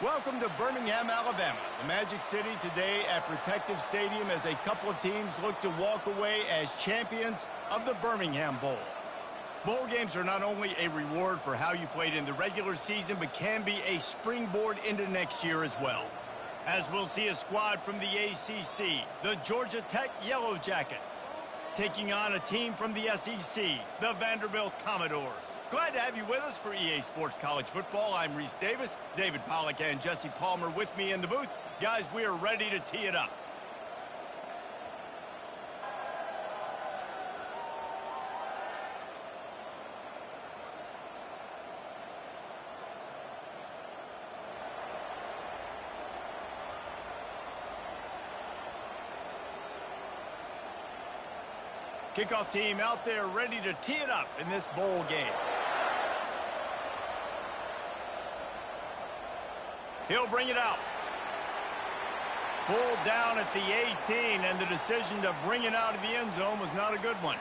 Welcome to Birmingham, Alabama, the Magic City today at Protective Stadium as a couple of teams look to walk away as champions of the Birmingham Bowl. Bowl games are not only a reward for how you played in the regular season, but can be a springboard into next year as well. As we'll see a squad from the ACC, the Georgia Tech Yellow Jackets, taking on a team from the SEC, the Vanderbilt Commodores. Glad to have you with us for EA Sports College Football. I'm Reese Davis, David Pollack and Jesse Palmer with me in the booth. Guys, we are ready to tee it up. Kickoff team out there ready to tee it up in this bowl game. He'll bring it out. Pulled down at the 18, and the decision to bring it out of the end zone was not a good one.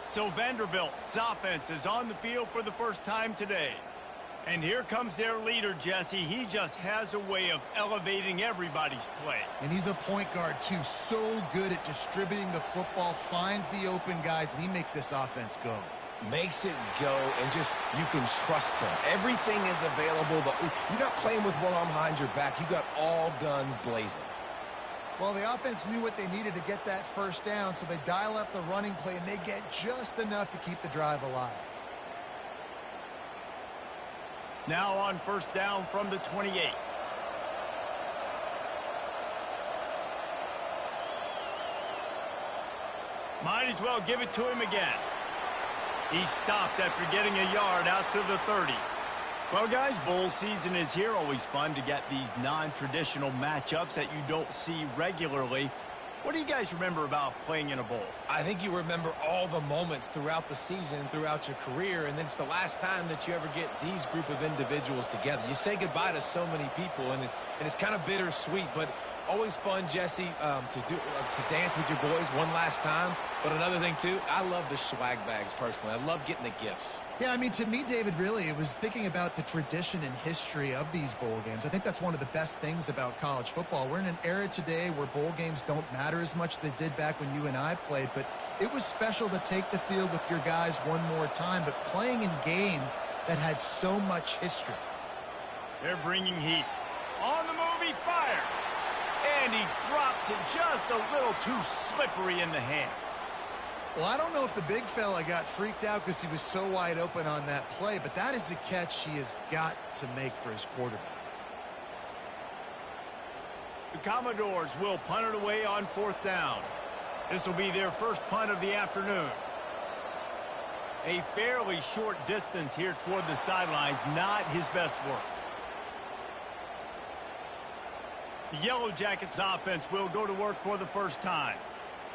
So Vanderbilt's offense is on the field for the first time today. And here comes their leader, Jesse. He just has a way of elevating everybody's play. And he's a point guard, too. So good at distributing the football, finds the open guys, and he makes this offense go. Makes it go, and just, you can trust him. Everything is available. You're not playing with one arm behind your back. You got all guns blazing. Well, the offense knew what they needed to get that first down, so they dial up the running play, and they get just enough to keep the drive alive. Now on first down from the 28. Might as well give it to him again. He stopped after getting a yard out to the 30. Well, guys, bowl season is here. Always fun to get these non-traditional matchups that you don't see regularly. What do you guys remember about playing in a bowl? I think you remember all the moments throughout the season, throughout your career, and then it's the last time that you ever get these group of individuals together. You say goodbye to so many people, and it's kind of bittersweet, but always fun, Jesse, to dance with your boys one last time. But another thing, too, I love the swag bags, personally. I love getting the gifts. Yeah, I mean, to me, David, really, it was thinking about the tradition and history of these bowl games. I think that's one of the best things about college football. We're in an era today where bowl games don't matter as much as they did back when you and I played, but it was special to take the field with your guys one more time, but playing in games that had so much history. They're bringing heat. On the move, he fires. And he drops it just a little too slippery in the hands. Well, I don't know if the big fella got freaked out because he was so wide open on that play, but that is a catch he has got to make for his quarterback. The Commodores will punt it away on fourth down. This will be their first punt of the afternoon. A fairly short distance here toward the sidelines, not his best work. The Yellow Jackets offense will go to work for the first time.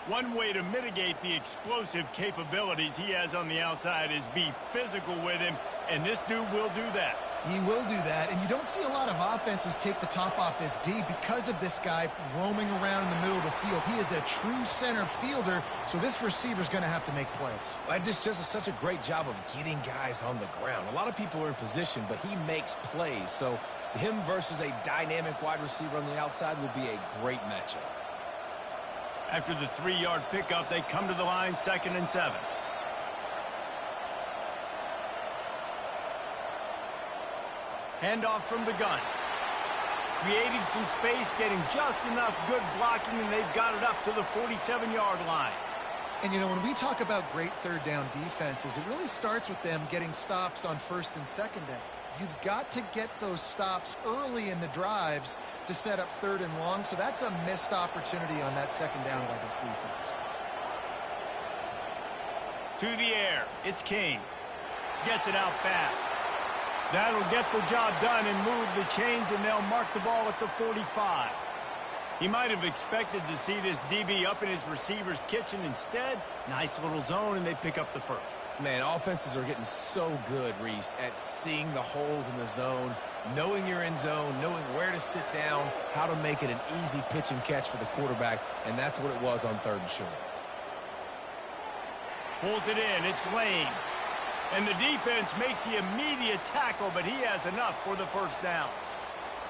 One way to mitigate the explosive capabilities he has on the outside is be physical with him, and this dude will do that. He will do that, and you don't see a lot of offenses take the top off this D because of this guy roaming around in the middle of the field. He is a true center fielder, so this receiver's going to have to make plays. It just does such a great job of getting guys on the ground. A lot of people are in position, but he makes plays, so him versus a dynamic wide receiver on the outside will be a great matchup. After the 3-yard pickup, they come to the line, 2nd and 7. Handoff from the gun. Creating some space, getting just enough good blocking, and they've got it up to the 47-yard line. And, you know, when we talk about great third down defenses, it really starts with them getting stops on first and second down. You've got to get those stops early in the drives to set up third and long, so that's a missed opportunity on that second down by this defense. To the air, it's King. Gets it out fast. That'll get the job done and move the chains, and they'll mark the ball at the 45. He might have expected to see this DB up in his receiver's kitchen. Instead, nice little zone, and they pick up the first. Man, offenses are getting so good, Reese, at seeing the holes in the zone, knowing you're in zone, knowing where to sit down, how to make it an easy pitch and catch for the quarterback, and that's what it was on 3rd and short. Pulls it in. It's Lane. And the defense makes the immediate tackle, but he has enough for the first down.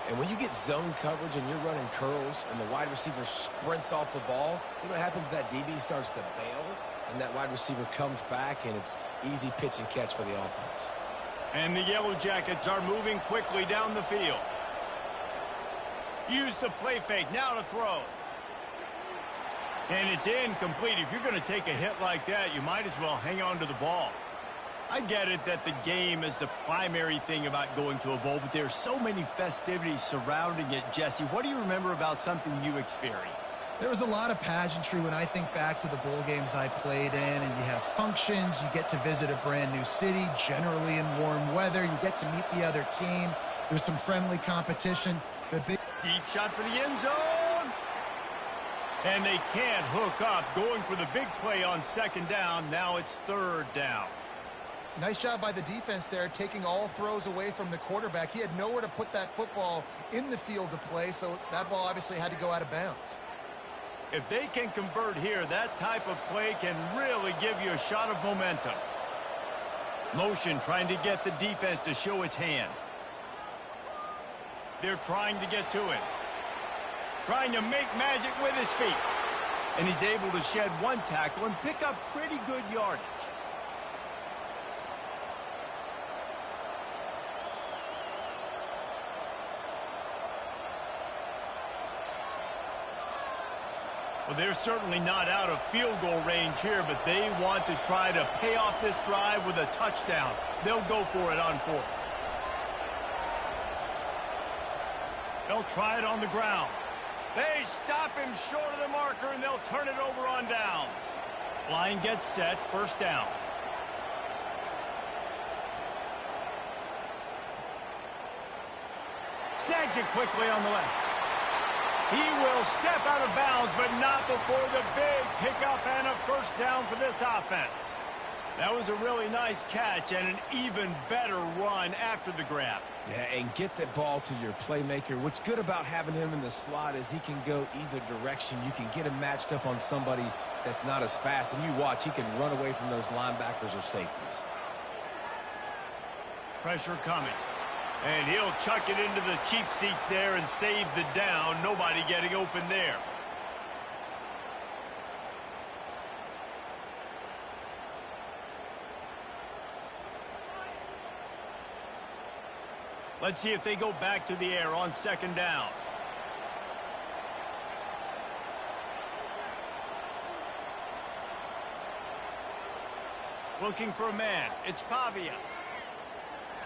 And when you get zone coverage and you're running curls and the wide receiver sprints off the ball, you know what happens? That DB starts to bail, and that wide receiver comes back, and it's easy pitch and catch for the offense. And the Yellow Jackets are moving quickly down the field. Use the play fake, now to throw. And it's incomplete. If you're going to take a hit like that, you might as well hang on to the ball. I get it that the game is the primary thing about going to a bowl, but there are so many festivities surrounding it. Jesse, what do you remember about something you experienced? There was a lot of pageantry when I think back to the bowl games I played in, and you have functions, you get to visit a brand new city, generally in warm weather, you get to meet the other team, there's some friendly competition. The big Deep shot for the end zone. And they can't hook up, going for the big play on second down. Now it's third down. Nice job by the defense there, taking all throws away from the quarterback. He had nowhere to put that football in the field to play, so that ball obviously had to go out of bounds. If they can convert here, that type of play can really give you a shot of momentum. Motion trying to get the defense to show his hand. They're trying to get to it. Trying to make magic with his feet. And he's able to shed one tackle and pick up pretty good yardage. Well, they're certainly not out of field goal range here, but they want to try to pay off this drive with a touchdown. They'll go for it on fourth. They'll try it on the ground. They stop him short of the marker, and they'll turn it over on downs. Line gets set, first down. Snags it quickly on the left. He will step out of bounds, but not before the big pickup and a first down for this offense. That was a really nice catch and an even better run after the grab. Yeah, and get that ball to your playmaker. What's good about having him in the slot is he can go either direction. You can get him matched up on somebody that's not as fast, and you watch, he can run away from those linebackers or safeties. Pressure coming. And he'll chuck it into the cheap seats there and save the down. Nobody getting open there. Let's see if they go back to the air on second down. Looking for a man. It's Pavia.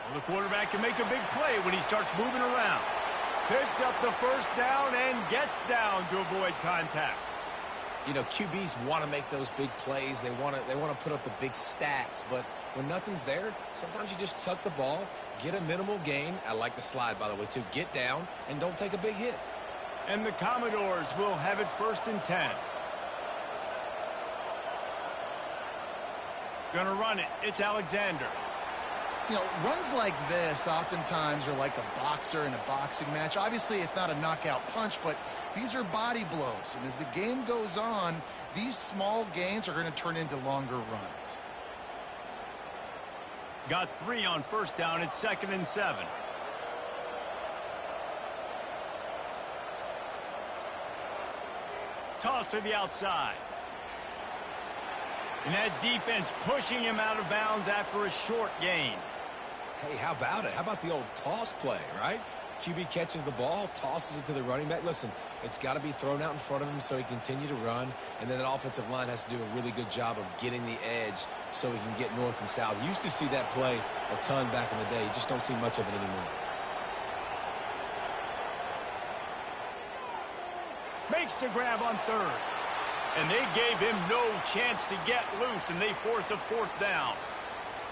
Well, the quarterback can make a big play when he starts moving around. Picks up the first down and gets down to avoid contact. You know, QBs want to make those big plays. They want to put up the big stats. But when nothing's there, sometimes you just tuck the ball, get a minimal gain. I like the slide, by the way, too. Get down and don't take a big hit. And the Commodores will have it 1st and 10. Gonna run it. It's Alexander. You know, runs like this oftentimes are like a boxer in a boxing match. Obviously, it's not a knockout punch, but these are body blows. And as the game goes on, these small gains are going to turn into longer runs. Got 3 on first down. It's 2nd and 7. Toss to the outside. And that defense pushing him out of bounds after a short gain. Hey, how about it? How about the old toss play, right? QB catches the ball, tosses it to the running back. Listen, it's got to be thrown out in front of him so he can continue to run. And then that offensive line has to do a really good job of getting the edge so he can get north and south. You used to see that play a ton back in the day. You just don't see much of it anymore. Makes the grab on third. And they gave him no chance to get loose, and they force a 4th down.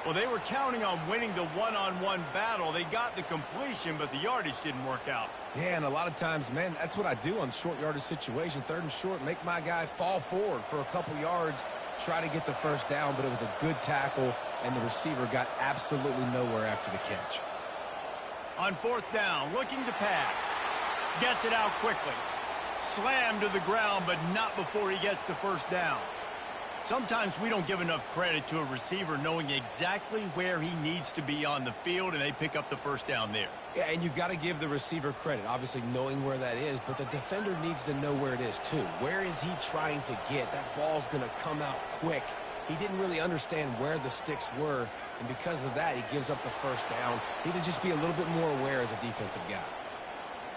Well, they were counting on winning the one-on-one battle. They got the completion, but the yardage didn't work out. Yeah, and a lot of times, man, that's what I do on short yardage situation. 3rd and short, make my guy fall forward for a couple yards, try to get the first down, but it was a good tackle, and the receiver got absolutely nowhere after the catch. On 4th down, looking to pass. Gets it out quickly. Slammed to the ground, but not before he gets the first down. Sometimes we don't give enough credit to a receiver knowing exactly where he needs to be on the field, and they pick up the first down there. Yeah, and you've got to give the receiver credit, obviously knowing where that is, but the defender needs to know where it is too. Where is he trying to get? That ball's going to come out quick. He didn't really understand where the sticks were, and because of that, he gives up the first down. Need to just be a little bit more aware as a defensive guy.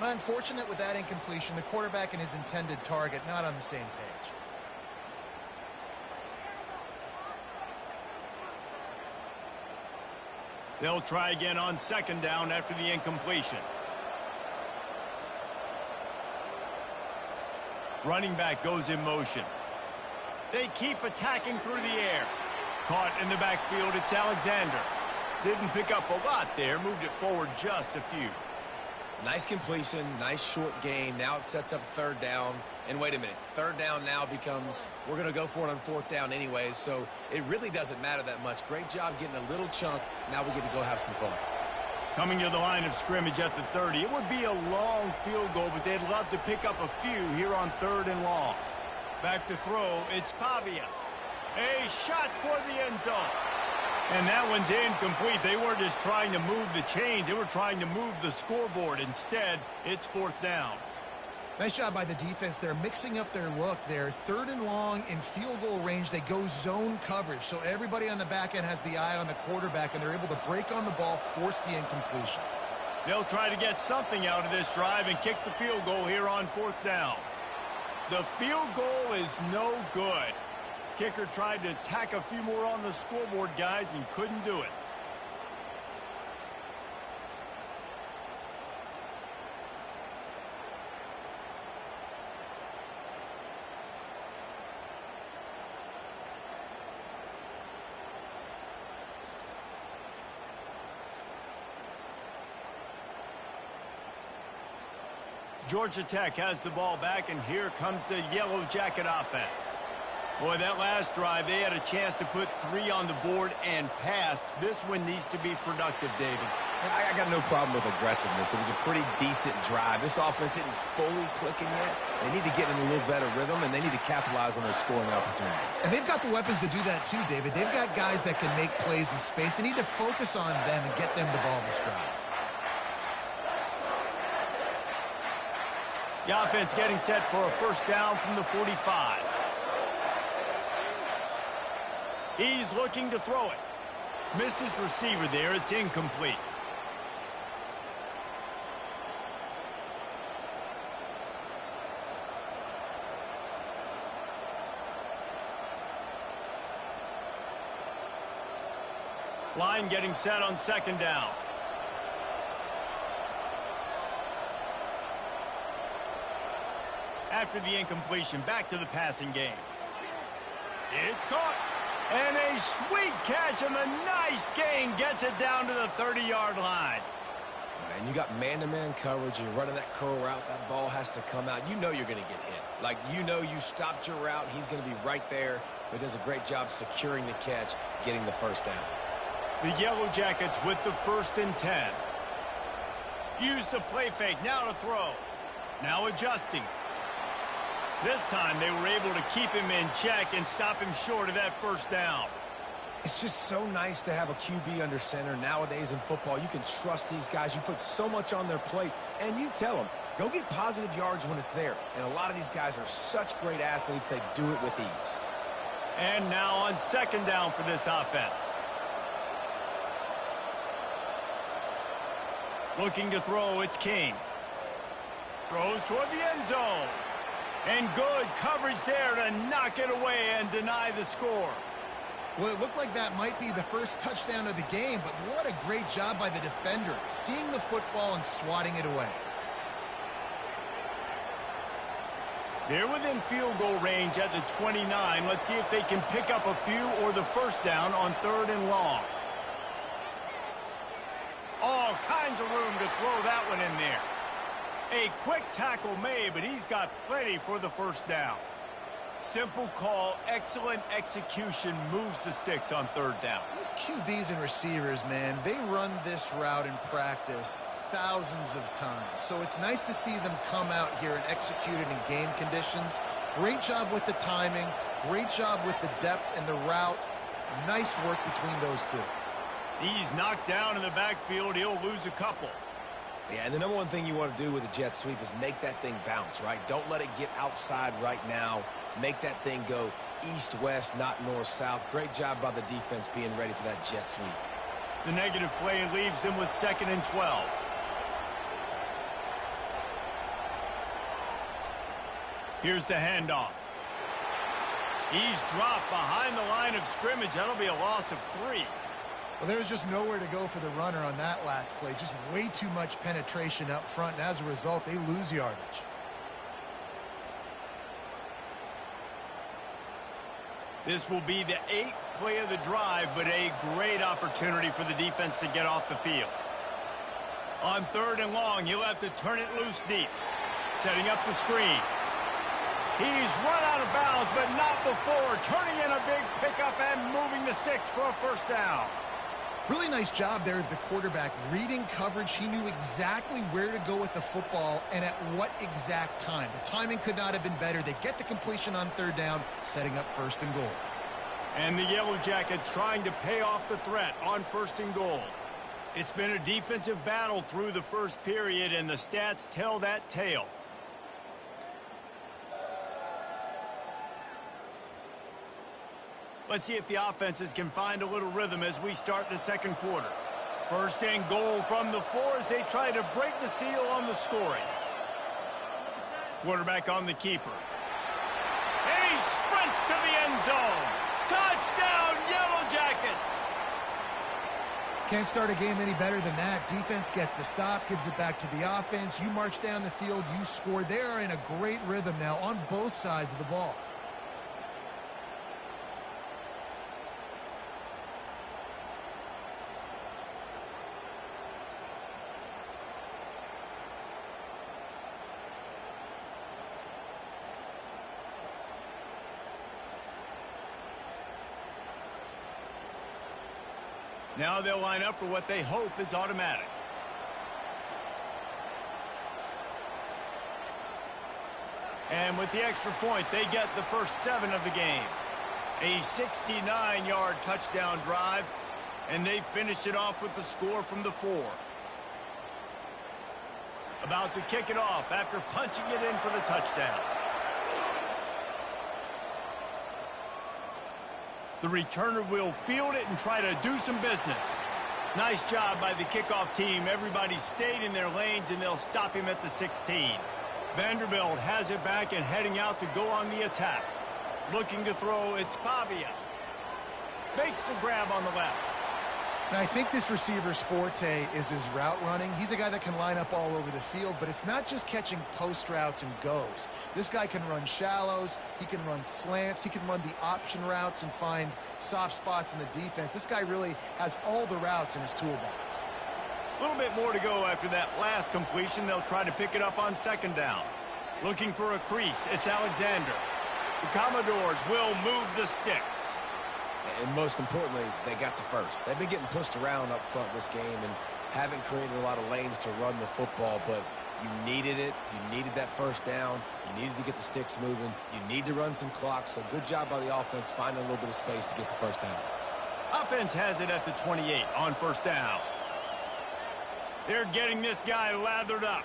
Unfortunate with that incompletion. The quarterback and his intended target not on the same page. They'll try again on second down after the incompletion. Running back goes in motion. They keep attacking through the air. Caught in the backfield, it's Alexander. Didn't pick up a lot there, moved it forward just a few. Nice completion, nice short gain. Now it sets up third down. And wait a minute, third down now becomes, we're going to go for it on fourth down anyways, so it really doesn't matter that much. Great job getting a little chunk. Now we get to go have some fun. Coming to the line of scrimmage at the 30. It would be a long field goal, but they'd love to pick up a few here on third and long. Back to throw, it's Pavia. A shot toward the end zone. And that one's incomplete. They weren't just trying to move the chains. They were trying to move the scoreboard. Instead, it's fourth down. Nice job by the defense. They're mixing up their look there. Third and long in field goal range. They go zone coverage. So everybody on the back end has the eye on the quarterback, and they're able to break on the ball, force the incompletion. They'll try to get something out of this drive and kick the field goal here on fourth down. The field goal is no good. Kicker tried to tack a few more on the scoreboard, guys, and couldn't do it. Georgia Tech has the ball back, and here comes the Yellow Jacket offense. Boy, that last drive, they had a chance to put 3 on the board and passed. This one needs to be productive, David. I got no problem with aggressiveness. It was a pretty decent drive. This offense isn't fully clicking yet. They need to get in a little better rhythm, and they need to capitalize on those scoring opportunities. And they've got the weapons to do that too, David. They've got guys that can make plays in space. They need to focus on them and get them the ball this drive. The offense getting set for a first down from the 45. He's looking to throw it. Missed his receiver there. It's incomplete. Line getting set on second down. After the incompletion, back to the passing game. It's caught. And a sweet catch, and a nice gain gets it down to the 30-yard line. And you got man-to-man coverage, and you're running that curl route. That ball has to come out. You know you're going to get hit. Like, you know you stopped your route. He's going to be right there. But he does a great job securing the catch, getting the first down. The Yellow Jackets with the 1st and 10. Use the play fake. Now to throw. Now adjusting. This time they were able to keep him in check and stop him short of that first down. It's just so nice to have a QB under center. Nowadays in football, you can trust these guys. You put so much on their plate, and you tell them, go get positive yards when it's there. And a lot of these guys are such great athletes, they do it with ease. And now on second down for this offense. Looking to throw, it's King. Throws toward the end zone. And good coverage there to knock it away and deny the score. Well, it looked like that might be the first touchdown of the game, but what a great job by the defender, seeing the football and swatting it away. They're within field goal range at the 29. Let's see if they can pick up a few or the first down on third and long. All kinds of room to throw that one in there. A quick tackle made, but he's got plenty for the first down. Simple call, excellent execution, moves the sticks on third down. These QBs and receivers, man, they run this route in practice thousands of times. So it's nice to see them come out here and execute it in game conditions. Great job with the timing, great job with the depth and the route. Nice work between those two. He's knocked down in the backfield. He'll lose a couple. Yeah, and the number one thing you want to do with a jet sweep is make that thing bounce, right? Don't let it get outside right now. Make that thing go east-west, not north-south. Great job by the defense being ready for that jet sweep. The negative play leaves them with 2nd and 12. Here's the handoff. He's dropped behind the line of scrimmage. That'll be a loss of 3. Well, there was just nowhere to go for the runner on that last play. Just way too much penetration up front, and as a result, they lose yardage. This will be the 8th play of the drive, but a great opportunity for the defense to get off the field. On 3rd and long, he'll have to turn it loose deep. Setting up the screen. He's run out of bounds, but not before. Turning in a big pickup and moving the sticks for a 1st down. Really nice job there of the quarterback. Reading coverage, he knew exactly where to go with the football and at what exact time. The timing could not have been better. They get the completion on 3rd down, setting up 1st and goal. And the Yellow Jackets trying to pay off the threat on 1st and goal. It's been a defensive battle through the 1st period, and the stats tell that tale. Let's see if the offenses can find a little rhythm as we start the 2nd quarter. 1st and goal from the 4 as they try to break the seal on the scoring. Quarterback on the keeper. And he sprints to the end zone. Touchdown, Yellow Jackets! Can't start a game any better than that. Defense gets the stop, gives it back to the offense. You march down the field, you score. They are in a great rhythm now on both sides of the ball. Now they'll line up for what they hope is automatic. And with the extra point, they get the first 7 of the game. A 69-yard touchdown drive, and they finish it off with the score from the 4. About to kick it off after punching it in for the touchdown. The returner will field it and try to do some business. Nice job by the kickoff team. Everybody stayed in their lanes, and they'll stop him at the 16. Vanderbilt has it back and heading out to go on the attack. Looking to throw, it's Pavia. Makes the grab on the left. Now, I think this receiver's forte is his route running. He's a guy that can line up all over the field, but it's not just catching post routes and goes. This guy can run shallows, he can run slants, he can run the option routes and find soft spots in the defense. This guy really has all the routes in his toolbox. A little bit more to go after that last completion. They'll try to pick it up on 2nd down. Looking for a crease, it's Alexander. The Commodores will move the sticks. And most importantly, they got the first. They've been getting pushed around up front this game and haven't created a lot of lanes to run the football, but you needed it. You needed that 1st down. You needed to get the sticks moving. You need to run some clock, so good job by the offense finding a little bit of space to get the 1st down. Offense has it at the 28 on 1st down. They're getting this guy lathered up.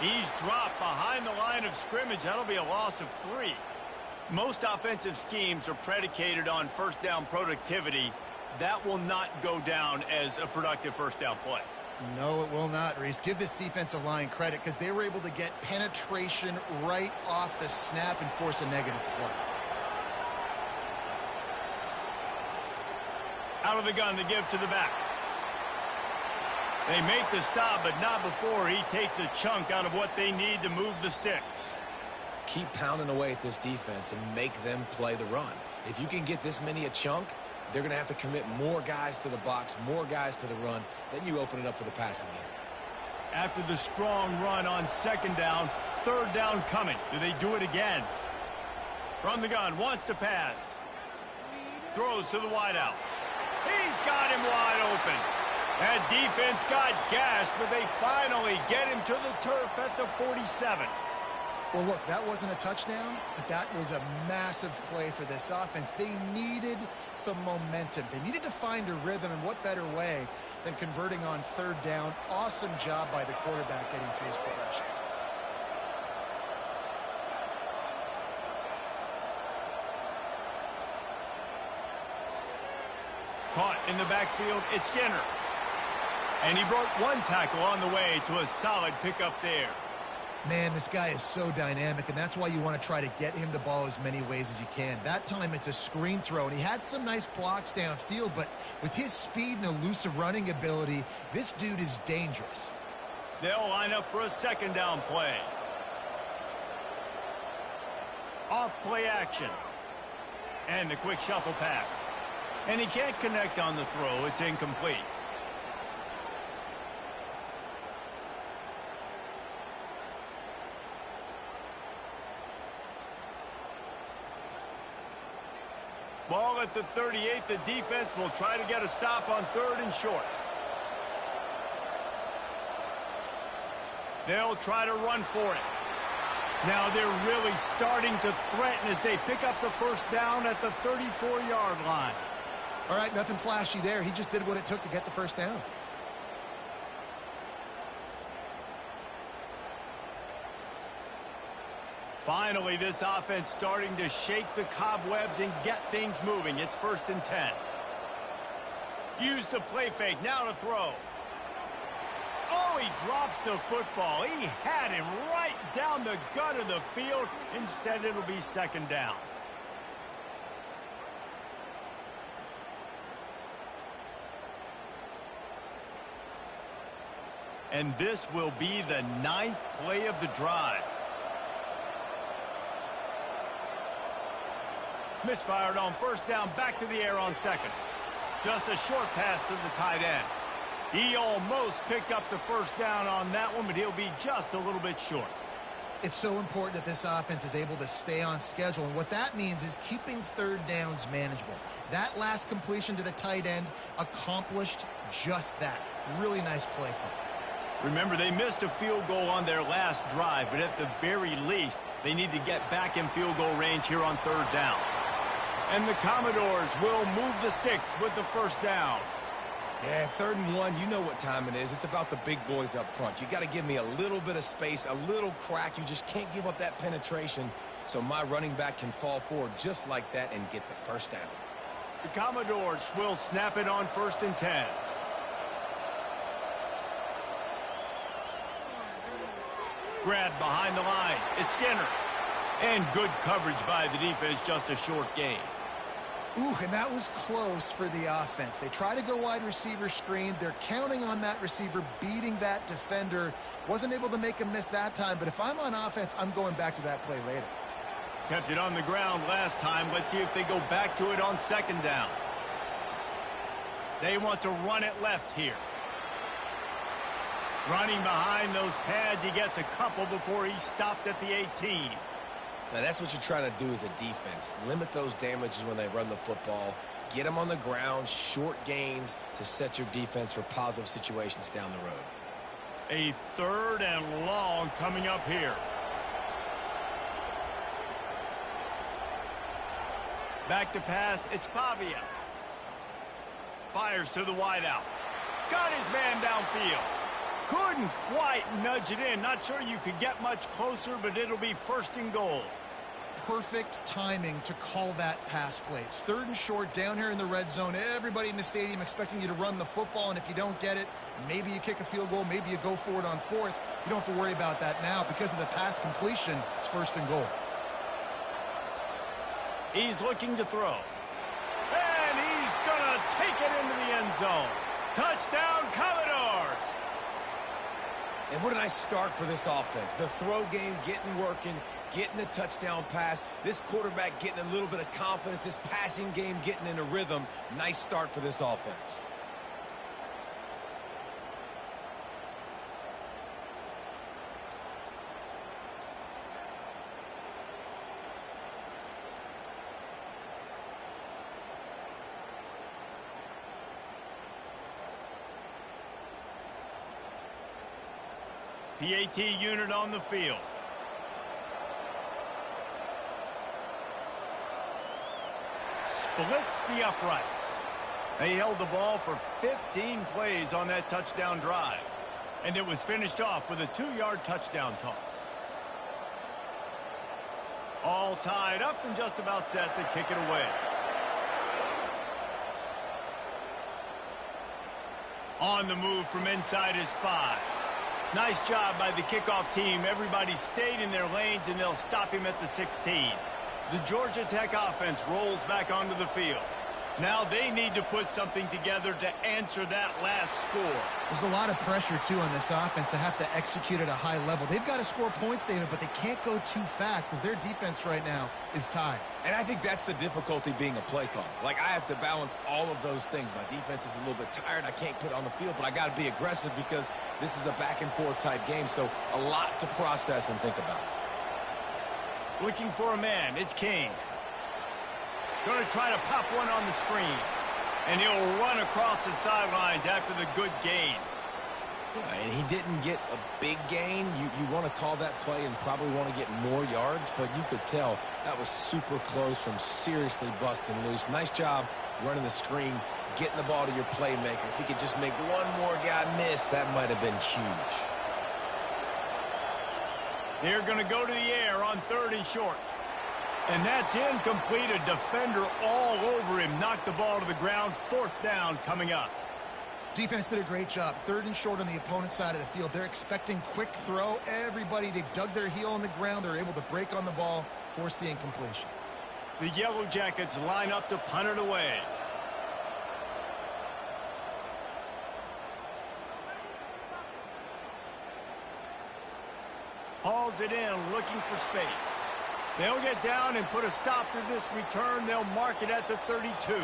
He's dropped behind the line of scrimmage. That'll be a loss of 3. Most offensive schemes are predicated on 1st down productivity. That will not go down as a productive 1st down play. No, it will not, Reese. Give this defensive line credit because they were able to get penetration right off the snap and force a negative play. Out of the gun to give to the back. They make the stop, but not before he takes a chunk out of what they need to move the sticks. Keep pounding away at this defense and make them play the run. If you can get this many a chunk, they're going to have to commit more guys to the box, more guys to the run. Then you open it up for the passing game. After the strong run on 2nd down, 3rd down coming. Do they do it again? From the gun, wants to pass. Throws to the wideout. He's got him wide open. That defense got gashed, but they finally get him to the turf at the 47. Well, look, that wasn't a touchdown, but that was a massive play for this offense. They needed some momentum. They needed to find a rhythm, and what better way than converting on third down. Awesome job by the quarterback getting through his progression. Caught in the backfield, it's Skinner. And he broke one tackle on the way to a solid pickup there. Man, this guy is so dynamic, and that's why you want to try to get him the ball as many ways as you can. That time it's a screen throw, and he had some nice blocks downfield, but with his speed and elusive running ability, this dude is dangerous. They'll line up for a second down play. Off play action. And the quick shuffle pass. And he can't connect on the throw. It's incomplete. Ball at the 38. The defense will try to get a stop on third and short. They'll try to run for it. Now they're really starting to threaten as they pick up the first down at the 34-yard line. All right, nothing flashy there. He just did what it took to get the first down. Finally, this offense starting to shake the cobwebs and get things moving. It's 1st and 10. Use the play fake. Now to throw. Oh, he drops the football. He had him right down the gut of the field. Instead, it'll be second down. And this will be the 9th play of the drive. Misfired on first down, back to the air on second. Just a short pass to the tight end. He almost picked up the first down on that one, but he'll be just a little bit short. It's so important that this offense is able to stay on schedule, and what that means is keeping third downs manageable. That last completion to the tight end accomplished just that. Really nice play call. Remember, they missed a field goal on their last drive, but at the very least, they need to get back in field goal range here on third down. And the Commodores will move the sticks with the first down. Yeah, 3rd and 1, you know what time it is. It's about the big boys up front. You got to give me a little bit of space, a little crack. You just can't give up that penetration so my running back can fall forward just like that and get the first down. The Commodores will snap it on 1st and 10. Grabbed behind the line. It's Skinner. And good coverage by the defense, just a short gain. Ooh, and that was close for the offense. They try to go wide receiver screen. They're counting on that receiver beating that defender. Wasn't able to make him miss that time, but if I'm on offense, I'm going back to that play later. Kept it on the ground last time. Let's see if they go back to it on second down. They want to run it left here. Running behind those pads, he gets a couple before he stopped at the 18. Now, that's what you're trying to do as a defense. Limit those damages when they run the football. Get them on the ground, short gains to set your defense for positive situations down the road. A 3rd and long coming up here. Back to pass, it's Pavia. Fires to the wideout. Got his man downfield. Couldn't quite nudge it in. Not sure you could get much closer, but it'll be 1st and goal. Perfect timing to call that pass play. It's 3rd and short down here in the red zone. Everybody in the stadium expecting you to run the football, and if you don't get it, maybe you kick a field goal, maybe you go for it on 4th. You don't have to worry about that now. Because of the pass completion, it's 1st and goal. He's looking to throw. And he's going to take it into the end zone. Touchdown, Commodores! And what a nice start for this offense. The throw game getting working, getting the touchdown pass. This quarterback getting a little bit of confidence. This passing game getting in a rhythm. Nice start for this offense. PAT unit on the field. blitz the uprights. They held the ball for 15 plays on that touchdown drive. And it was finished off with a 2-yard touchdown toss. All tied up and just about set to kick it away. On the move from inside his 5. Nice job by the kickoff team. Everybody stayed in their lanes, and they'll stop him at the 16. The Georgia Tech offense rolls back onto the field. Now they need to put something together to answer that last score. There's a lot of pressure, too, on this offense to have to execute at a high level. They've got to score points, David, but they can't go too fast because their defense right now is tied. And I think that's the difficulty being a play caller. Like, I have to balance all of those things. My defense is a little bit tired. I can't put it on the field, but I got to be aggressive because this is a back-and-forth type game, so a lot to process and think about. Looking for a man. It's King. Going to try to pop one on the screen. And he'll run across the sidelines after the good gain. And he didn't get a big gain. You want to call that play and probably want to get more yards, but you could tell that was super close from seriously busting loose. Nice job running the screen, getting the ball to your playmaker. If he could just make one more guy miss, that might have been huge. They're going to go to the air on 3rd and short. And that's incomplete. A defender all over him. Knocked the ball to the ground. 4th down coming up. Defense did a great job. 3rd and short on the opponent's side of the field. They're expecting quick throw. Everybody dug their heel on the ground. They're able to break on the ball, force the incompletion. The Yellow Jackets line up to punt it away. Hauls it in, looking for space. They'll get down and put a stop to this return. They'll mark it at the 32.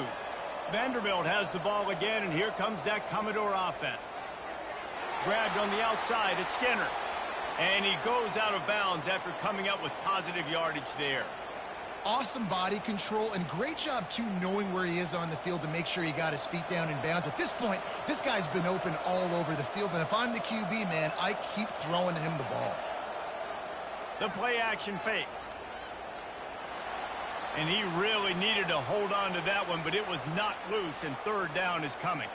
Vanderbilt has the ball again, and here comes that Commodore offense. Grabbed on the outside, it's Skinner. And he goes out of bounds after coming up with positive yardage there. Awesome body control and great job, too, knowing where he is on the field to make sure he got his feet down in bounds. At this point, this guy's been open all over the field, and if I'm the QB, man, I keep throwing him the ball. The play-action fake. And he really needed to hold on to that one, but it was not loose, and 3rd down is coming.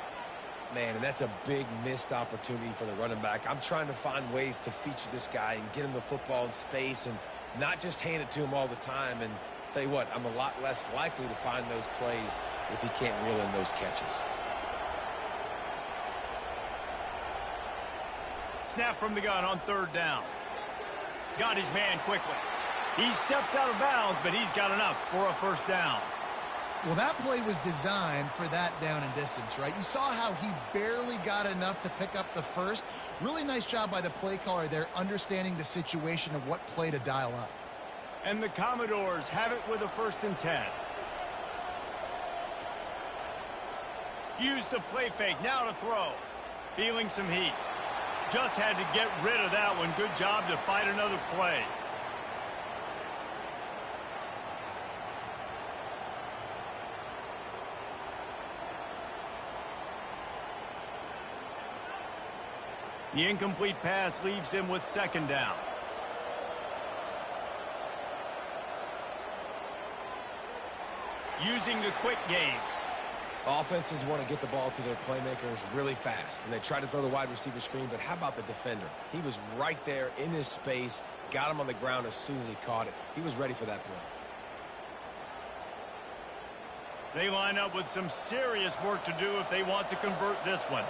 Man, and that's a big missed opportunity for the running back. I'm trying to find ways to feature this guy and get him the football in space and not just hand it to him all the time. And tell you what, I'm a lot less likely to find those plays if he can't reel in those catches. Snap from the gun on 3rd down. Got his man quickly. He steps out of bounds, but he's got enough for a 1st down. Well, that play was designed for that down and distance, right? You saw how he barely got enough to pick up the 1st. Really nice job by the play caller there, understanding the situation of what play to dial up. And the Commodores have it with a 1st and 10. Use the play fake, now to throw. Feeling some heat. Just had to get rid of that one. Good job to fight another play. The incomplete pass leaves him with 2nd down. Using the quick game. Offenses want to get the ball to their playmakers really fast, and they try to throw the wide receiver screen, but how about the defender? He was right there in his space, got him on the ground as soon as he caught it. He was ready for that play. They line up with some serious work to do if they want to convert this one.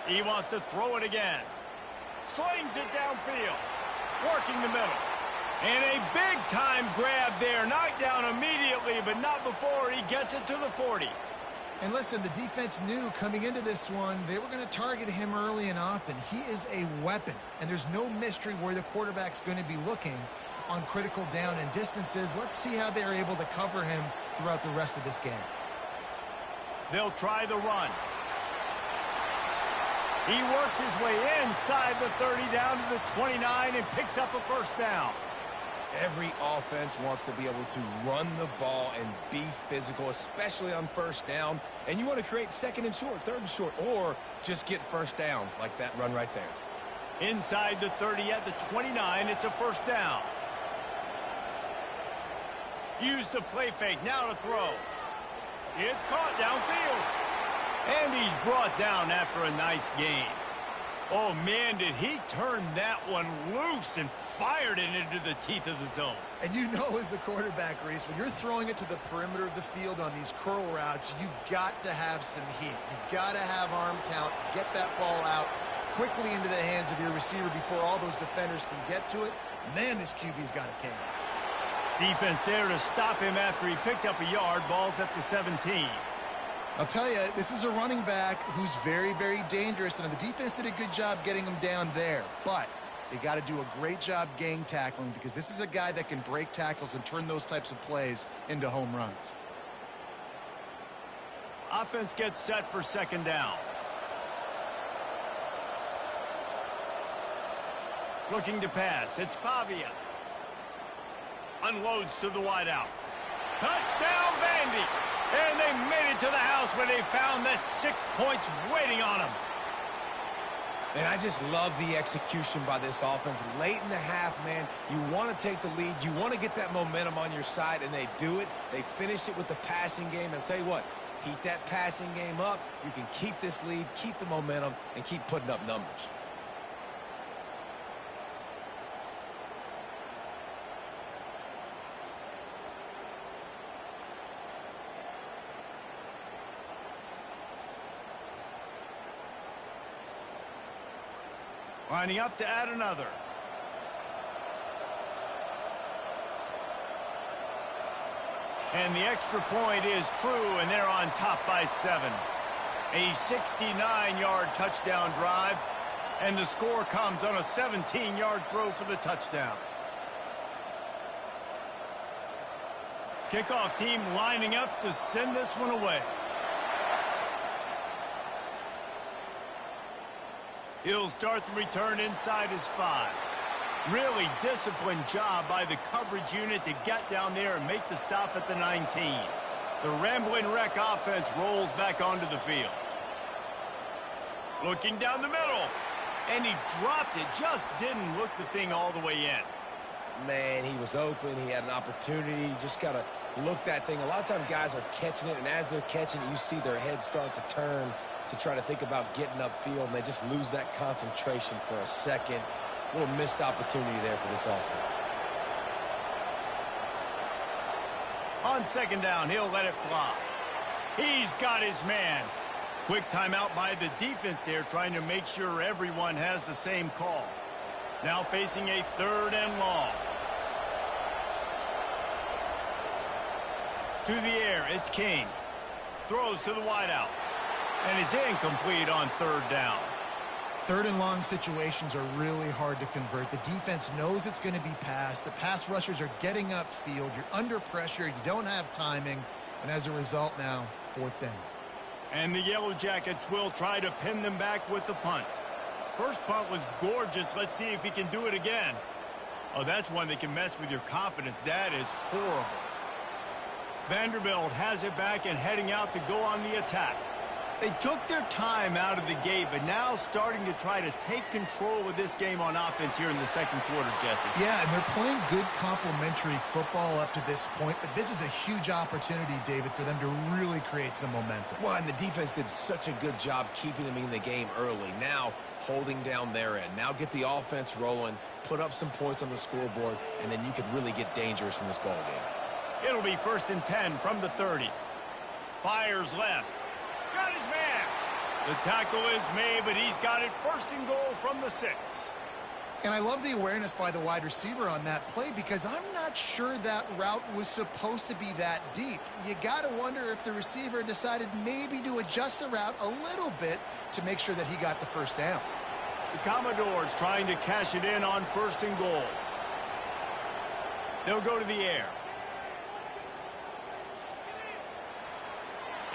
He wants to throw it again. Slings it downfield. Working the middle. And a big-time grab there. Knocked down immediately, but not before he gets it to the 40. And listen, the defense knew coming into this one, they were going to target him early and often. He is a weapon, and there's no mystery where the quarterback's going to be looking on critical down and distances. Let's see how they're able to cover him throughout the rest of this game. They'll try the run. He works his way inside the 30 down to the 29 and picks up a 1st down. Every offense wants to be able to run the ball and be physical, especially on 1st down. And you want to create 2nd and short, 3rd and short, or just get 1st downs like that run right there. Inside the 30 at the 29, it's a 1st down. Use the play fake, now to throw. It's caught downfield. And he's brought down after a nice gain. Oh, man, did he turn that one loose and fired it into the teeth of the zone. And you know as a quarterback, Reese, when you're throwing it to the perimeter of the field on these curl routes, you've got to have some heat. You've got to have arm talent to get that ball out quickly into the hands of your receiver before all those defenders can get to it. Man, this QB's got a can. Defense there to stop him after he picked up a yard. Ball's at the 17. I'll tell you, this is a running back who's very, very dangerous, and the defense did a good job getting him down there. But they got to do a great job gang tackling because this is a guy that can break tackles and turn those types of plays into home runs. Offense gets set for second down. Looking to pass. It's Pavia. Unloads to the wideout. Touchdown, Vandy. And they made it to the house where they found that 6 points waiting on them. And I just love the execution by this offense. Late in the half, man, you want to take the lead. You want to get that momentum on your side, and they do it. They finish it with the passing game. And I'll tell you what, heat that passing game up. You can keep this lead, keep the momentum, and keep putting up numbers. Lining up to add another. And the extra point is true, and they're on top by 7. A 69-yard touchdown drive, and the score comes on a 17-yard throw for the touchdown. Kickoff team lining up to send this one away. He'll start the return inside his 5. Really disciplined job by the coverage unit to get down there and make the stop at the 19. The Rambling Wreck offense rolls back onto the field. Looking down the middle. And he dropped it. Just didn't look the thing all the way in. Man, he was open. He had an opportunity. You just got to look that thing. A lot of times guys are catching it, and as they're catching it, you see their head start to turn to try to think about getting upfield, and they just lose that concentration for a second. A little missed opportunity there for this offense. On second down, he'll let it fly. He's got his man. Quick timeout by the defense there, trying to make sure everyone has the same call. Now facing a 3rd and long. To the air, it's King. Throws to the wideout. And it's incomplete on 3rd down. 3rd and long situations are really hard to convert. The defense knows it's going to be passed. The pass rushers are getting upfield. You're under pressure. You don't have timing. And as a result now, 4th down. And the Yellow Jackets will try to pin them back with the punt. First punt was gorgeous. Let's see if he can do it again. Oh, that's one that can mess with your confidence. That is horrible. Vanderbilt has it back and heading out to go on the attack. They took their time out of the gate, but now starting to try to take control of this game on offense here in the second quarter, Jesse. Yeah, and they're playing good complementary football up to this point, but this is a huge opportunity, David, for them to really create some momentum. Well, and the defense did such a good job keeping them in the game early. Now holding down their end. Now get the offense rolling, put up some points on the scoreboard, and then you could really get dangerous in this ball game. It'll be 1st and 10 from the 30. Fires left. Got his man. The tackle is made, but he's got it 1st and goal from the 6. And I love the awareness by the wide receiver on that play because I'm not sure that route was supposed to be that deep. You got to wonder if the receiver decided maybe to adjust the route a little bit to make sure that he got the 1st down. The Commodores trying to cash it in on 1st and goal. They'll go to the air.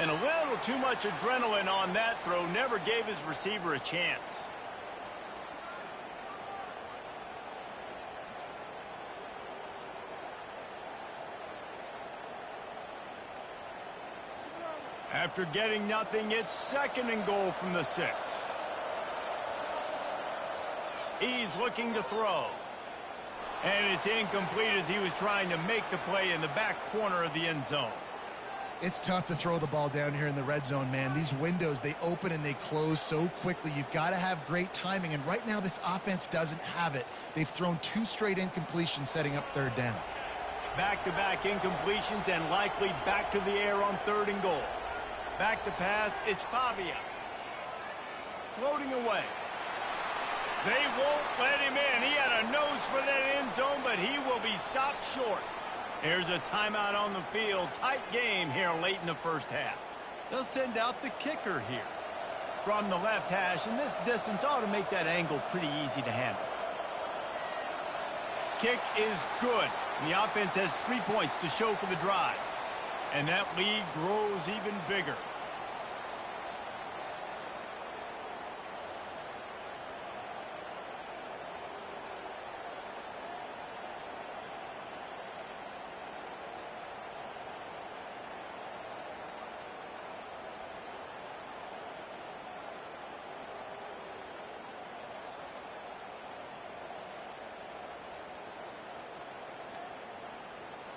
And a little too much adrenaline on that throw. Never gave his receiver a chance. After getting nothing, it's 2nd and goal from the 6. He's looking to throw. And it's incomplete as he was trying to make the play in the back corner of the end zone. It's tough to throw the ball down here in the red zone, man. These windows, they open and they close so quickly. You've got to have great timing, and right now this offense doesn't have it. They've thrown 2 straight incompletions setting up 3rd down. Back-to-back incompletions and likely back to the air on 3rd and goal. Back to pass, it's Pavia. Floating away. They won't let him in. He had a nose for that end zone, but he will be stopped short. Here's a timeout on the field. Tight game here late in the first half. They'll send out the kicker here. From the left hash, and this distance ought to make that angle pretty easy to handle. Kick is good. The offense has 3 points to show for the drive. And that lead grows even bigger.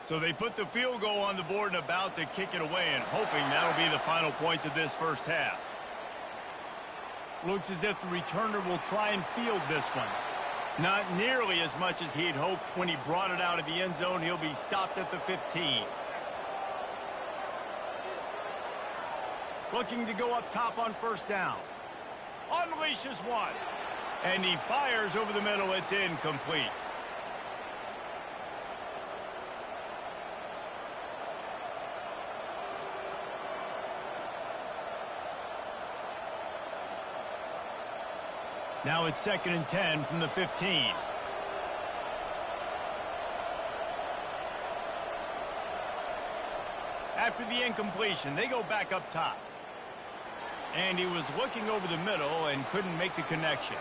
So they put the field goal on the board and about to kick it away, and hoping that'll be the final points of this first half. Looks as if the returner will try and field this one. Not nearly as much as he'd hoped when he brought it out of the end zone. He'll be stopped at the 15. Looking to go up top on 1st down. Unleashes one. And he fires over the middle. It's incomplete. Now it's 2nd and 10 from the 15. After the incompletion, they go back up top. And he was looking over the middle and couldn't make the connection.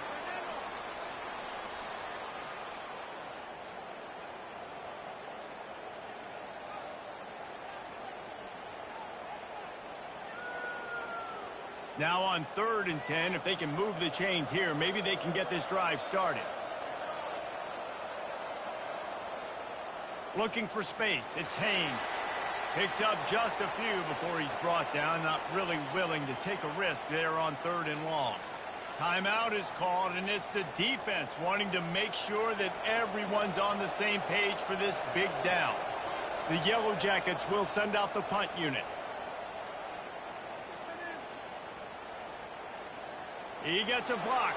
Now on 3rd and 10, if they can move the chains here, maybe they can get this drive started. Looking for space, it's Haynes. Picks up just a few before he's brought down, not really willing to take a risk there on 3rd and long. Timeout is called, and it's the defense wanting to make sure that everyone's on the same page for this big down. The Yellow Jackets will send out the punt unit. He gets a block.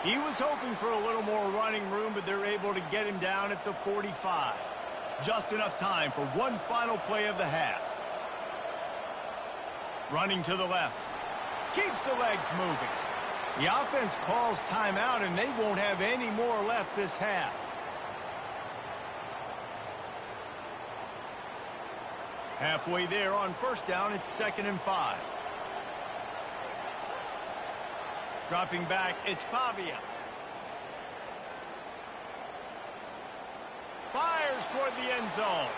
He was hoping for a little more running room, but they're able to get him down at the 45. Just enough time for one final play of the half. Running to the left. Keeps the legs moving. The offense calls timeout, and they won't have any more left this half. Halfway there on 1st down, it's 2nd and 5. Dropping back, it's Pavia. Fires toward the end zone.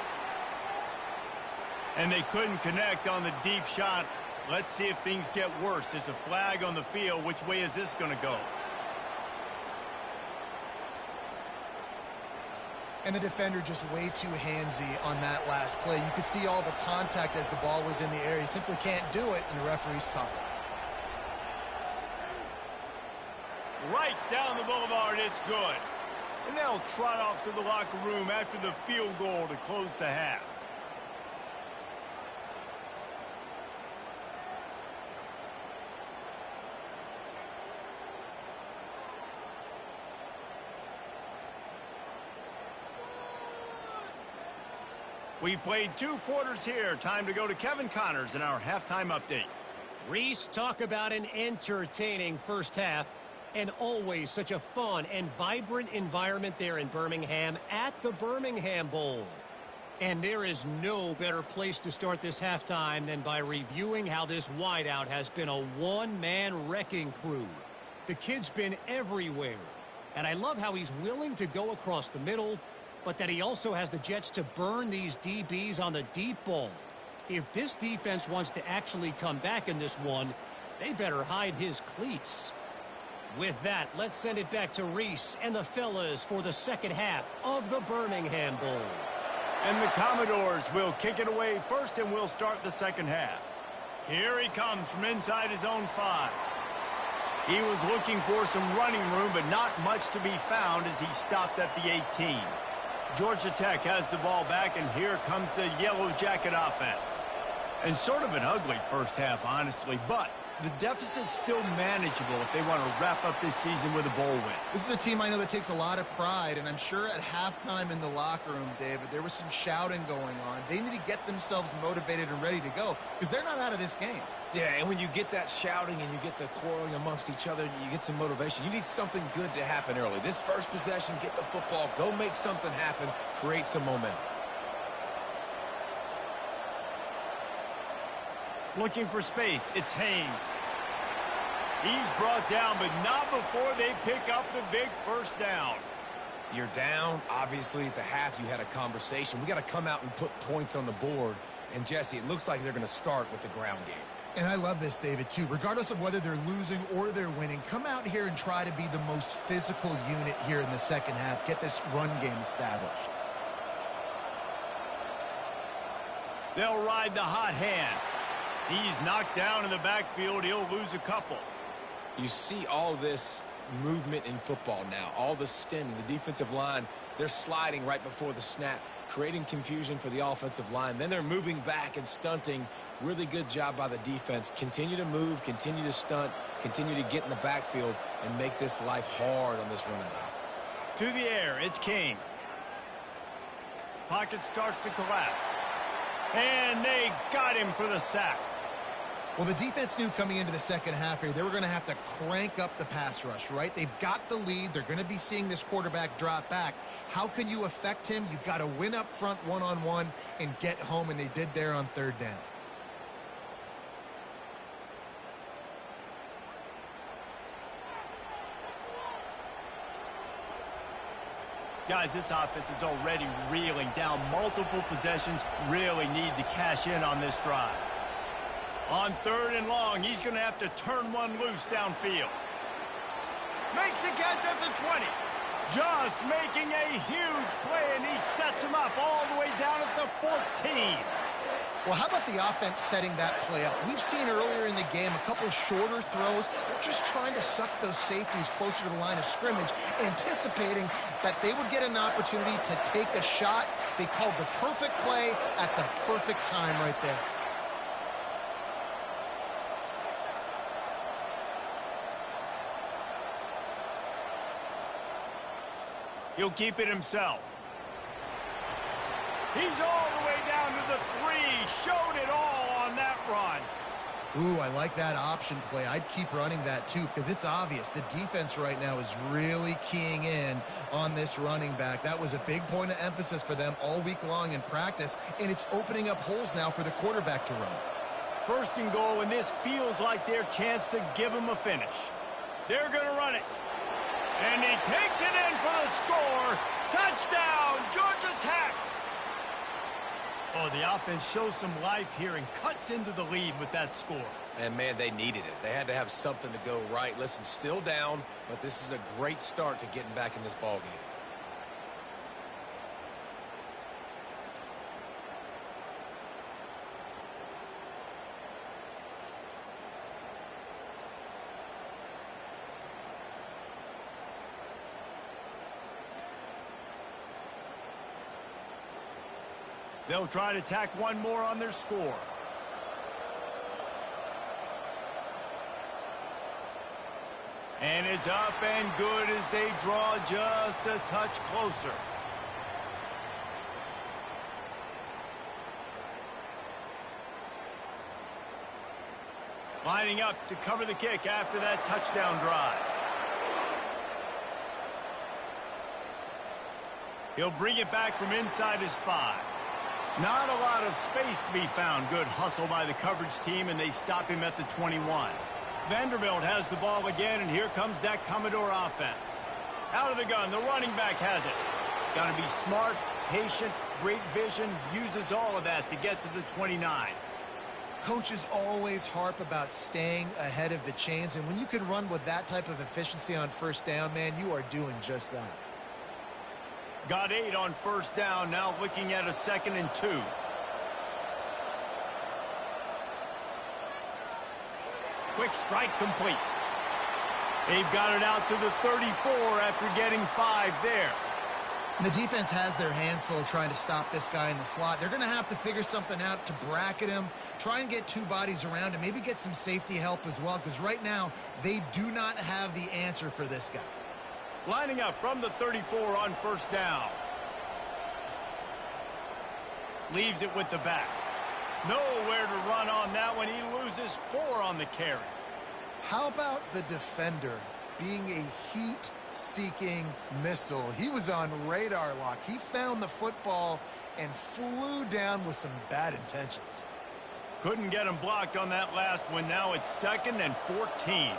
And they couldn't connect on the deep shot. Let's see if things get worse. There's a flag on the field. Which way is this going to go? And the defender just way too handsy on that last play. You could see all the contact as the ball was in the air. He simply can't do it, and the referee's caught it. Right down the boulevard, it's good. And they'll trot off to the locker room after the field goal to close the half. We've played 2 quarters here. Time to go to Kevin Connors in our halftime update. Reese, talk about an entertaining first half. And always such a fun and vibrant environment there in Birmingham at the Birmingham Bowl. And there is no better place to start this halftime than by reviewing how this wideout has been a one-man wrecking crew. The kid's been everywhere. And I love how he's willing to go across the middle, but that he also has the jets to burn these DBs on the deep ball. If this defense wants to actually come back in this one, they better hide his cleats. With that, let's send it back to Reese and the fellas for the second half of the Birmingham Bowl. And the Commodores will kick it away first, and we'll start the second half. Here he comes from inside his own 5. He was looking for some running room, but not much to be found as he stopped at the 18. Georgia Tech has the ball back, and here comes the Yellow Jacket offense. And sort of an ugly first half, honestly, but the deficit's still manageable if they want to wrap up this season with a bowl win. This is a team I know that takes a lot of pride, and I'm sure at halftime in the locker room, David, there was some shouting going on. They need to get themselves motivated and ready to go because they're not out of this game. Yeah, and when you get that shouting and you get the quarreling amongst each other, you get some motivation. You need something good to happen early. This first possession, get the football, go make something happen, create some momentum. Looking for space, it's Haynes. He's brought down, but not before they pick up the big first down. You're down. Obviously, at the half, you had a conversation. We got to come out and put points on the board. And, Jesse, it looks like they're going to start with the ground game. And I love this, David, too. Regardless of whether they're losing or they're winning, come out here and try to be the most physical unit here in the second half. Get this run game established. They'll ride the hot hand. He's knocked down in the backfield. He'll lose a couple. You see all this movement in football now, all the stemming, the defensive line, they're sliding right before the snap, creating confusion for the offensive line. Then they're moving back and stunting. Really good job by the defense. Continue to move, continue to stunt, continue to get in the backfield and make this life hard on this running back. To the air, it's King. Pocket starts to collapse. And they got him for the sack. Well, the defense knew coming into the second half here, they were going to have to crank up the pass rush, right? They've got the lead. They're going to be seeing this quarterback drop back. How can you affect him? You've got to win up front one-on-one and get home, and they did there on third down. Guys, this offense is already reeling down multiple possessions. Really need to cash in on this drive. On third and long, he's going to have to turn one loose downfield. Makes a catch at the 20. Just making a huge play, and he sets him up all the way down at the 14. Well, how about the offense setting that play up? We've seen earlier in the game a couple shorter throws. They're just trying to suck those safeties closer to the line of scrimmage, anticipating that they would get an opportunity to take a shot. They called the perfect play at the perfect time right there. He'll keep it himself. He's all the way down to the 3. Showed it all on that run. Ooh, I like that option play. I'd keep running that too because it's obvious the defense right now is really keying in on this running back. That was a big point of emphasis for them all week long in practice, and it's opening up holes now for the quarterback to run. First and goal, and this feels like their chance to give him a finish. They're going to run it. And he takes it in for the score. Touchdown, Georgia Tech. Oh, the offense shows some life here and cuts into the lead with that score. And, man, they needed it. They had to have something to go right. Listen, still down, but this is a great start to getting back in this ball game. They'll try to tack one more on their score. And it's up and good as they draw just a touch closer. Lining up to cover the kick after that touchdown drive. He'll bring it back from inside his 5. Not a lot of space to be found. Good hustle by the coverage team, and they stop him at the 21. Vanderbilt has the ball again, and here comes that Commodore offense. Out of the gun, the running back has it. Got to be smart, patient, great vision, uses all of that to get to the 29. Coaches always harp about staying ahead of the chains, and when you can run with that type of efficiency on first down, man, you are doing just that. Got 8 on first down, now looking at a 2nd and 2. Quick strike complete. They've got it out to the 34 after getting 5 there. And the defense has their hands full trying to stop this guy in the slot. They're going to have to figure something out to bracket him, try and get 2 bodies around him, maybe get some safety help as well, because right now they do not have the answer for this guy. Lining up from the 34 on first down. Leaves it with the back. Nowhere to run on that one. He loses 4 on the carry. How about the defender being a heat-seeking missile? He was on radar lock. He found the football and flew down with some bad intentions. Couldn't get him blocked on that last one. Now it's 2nd and 14.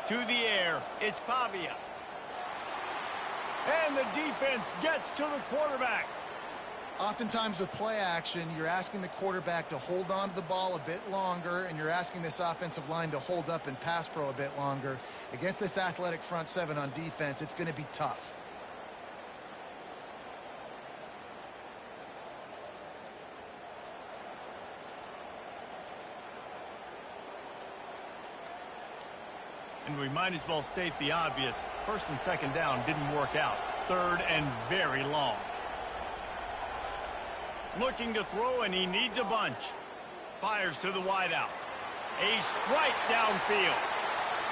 To the air, it's Pavia. And the defense gets to the quarterback. Oftentimes with play action, you're asking the quarterback to hold on to the ball a bit longer, and you're asking this offensive line to hold up and pass pro a bit longer. Against this athletic front 7 on defense, it's going to be tough. And we might as well state the obvious. 1st and 2nd down didn't work out. 3rd and very long. Looking to throw, and he needs a bunch. Fires to the wideout. A strike downfield.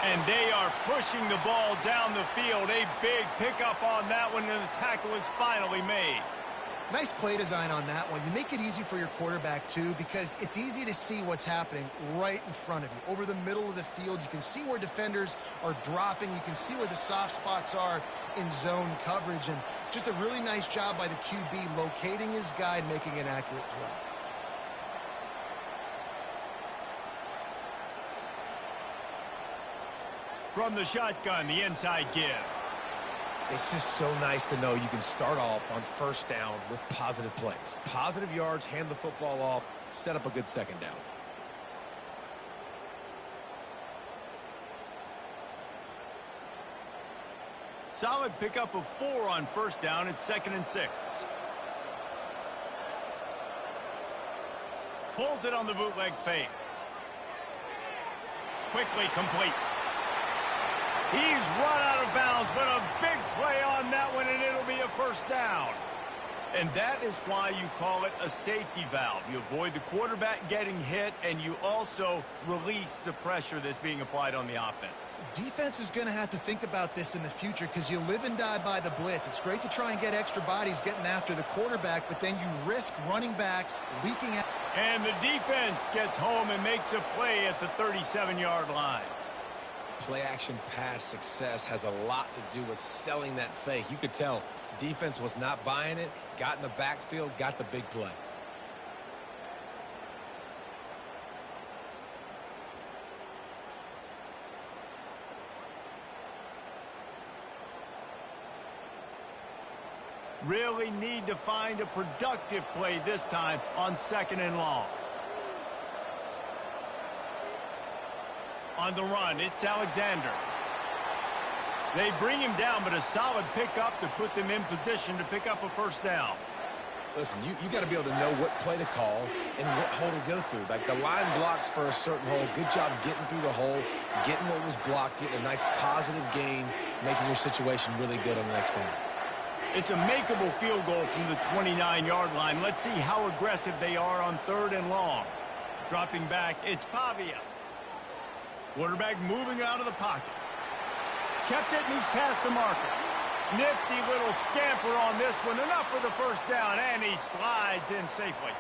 And they are pushing the ball down the field. A big pickup on that one, and the tackle is finally made. Nice play design on that one. You make it easy for your quarterback, too, because it's easy to see what's happening right in front of you. Over the middle of the field, you can see where defenders are dropping. You can see where the soft spots are in zone coverage. And just a really nice job by the QB locating his guy and making an accurate throw. From the shotgun, the inside give. It's just so nice to know you can start off on first down with positive plays. Positive yards, hand the football off, set up a good 2nd down. Solid pickup of 4 on first down. It's 2nd and 6. Pulls it on the bootleg fake. Quickly complete. He's run out of bounds, but a big play on that one, and it'll be a 1st down. And that is why you call it a safety valve. You avoid the quarterback getting hit, and you also release the pressure that's being applied on the offense. Defense is going to have to think about this in the future because you live and die by the blitz. It's great to try and get extra bodies getting after the quarterback, but then you risk running backs leaking out. And the defense gets home and makes a play at the 37-yard line. Play-action pass success has a lot to do with selling that fake. You could tell defense was not buying it, got in the backfield, got the big play. Really need to find a productive play this time on 2nd and long. On the run, it's Alexander. They bring him down, but a solid pickup to put them in position to pick up a 1st down. Listen, you got to be able to know what play to call and what hole to go through. Like the line blocks for a certain hole. Good job getting through the hole, getting what was blocked, getting a nice positive gain, making your situation really good on the next down. It's a makeable field goal from the 29-yard line. Let's see how aggressive they are on 3rd and long. Dropping back, it's Pavia. Quarterback moving out of the pocket. Kept it, and he's past the marker. Nifty little scamper on this one. Enough for the 1st down, and he slides in safely.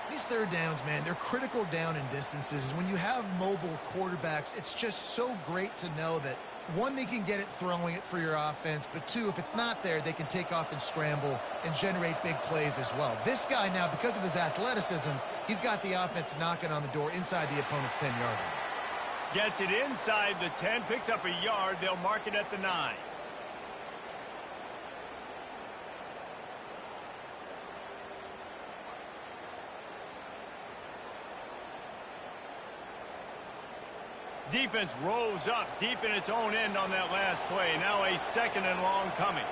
These 3rd downs, man, they're critical down and distances. When you have mobile quarterbacks, it's just so great to know that, 1, they can get it throwing it for your offense, but 2, if it's not there, they can take off and scramble and generate big plays as well. This guy now, because of his athleticism, he's got the offense knocking on the door inside the opponent's 10-yard line. Gets it inside the 10, picks up a yard. They'll mark it at the 9. Defense rose up deep in its own end on that last play. Now a 2nd and long coming.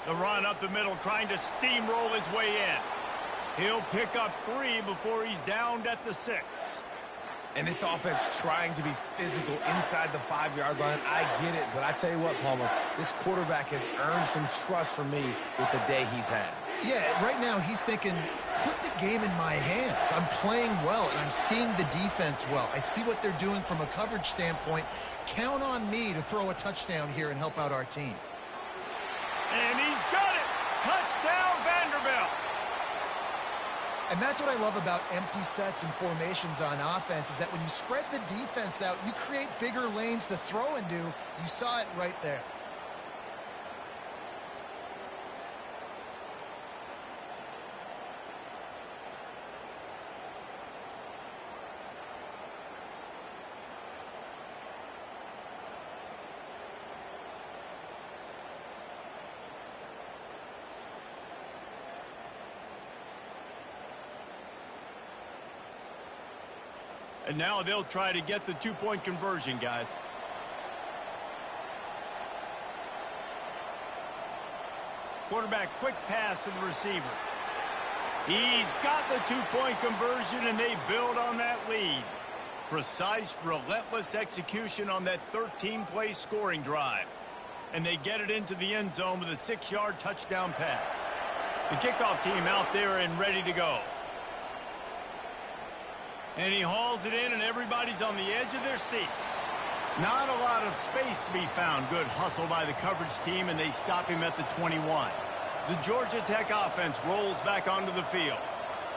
The run up the middle, trying to steamroll his way in. He'll pick up 3 before he's downed at the 6. And this offense trying to be physical inside the 5-yard line. I get it, but I tell you what, Palmer, this quarterback has earned some trust from me with the day he's had. Yeah, right now he's thinking, put the game in my hands. I'm playing well, and I'm seeing the defense well. I see what they're doing from a coverage standpoint. Count on me to throw a touchdown here and help out our team. And he's got it! Touchdown, Vanderbilt! And that's what I love about empty sets and formations on offense, is that when you spread the defense out, you create bigger lanes to throw into. You saw it right there. And now they'll try to get the 2-point conversion, guys. Quarterback, quick pass to the receiver. He's got the 2-point conversion, and they build on that lead. Precise, relentless execution on that 13-play scoring drive. And they get it into the end zone with a 6-yard touchdown pass. The kickoff team out there and ready to go. And he hauls it in, and everybody's on the edge of their seats. Not a lot of space to be found. Good hustle by the coverage team, and they stop him at the 21. The Georgia Tech offense rolls back onto the field.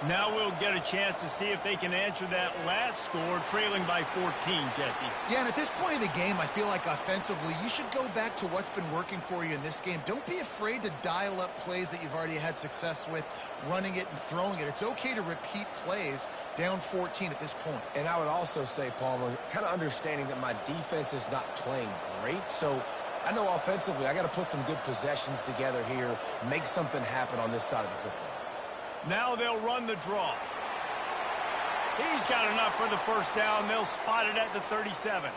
Now we'll get a chance to see if they can answer that last score, trailing by 14, Jesse. Yeah, and at this point of the game, I feel like offensively, you should go back to what's been working for you in this game. Don't be afraid to dial up plays that you've already had success with, running it and throwing it. It's okay to repeat plays down 14 at this point. And I would also say, Palmer, kind of understanding that my defense is not playing great, so I know offensively I got to put some good possessions together here, make something happen on this side of the football. Now they'll run the draw. He's got enough for the first down. They'll spot it at the 37.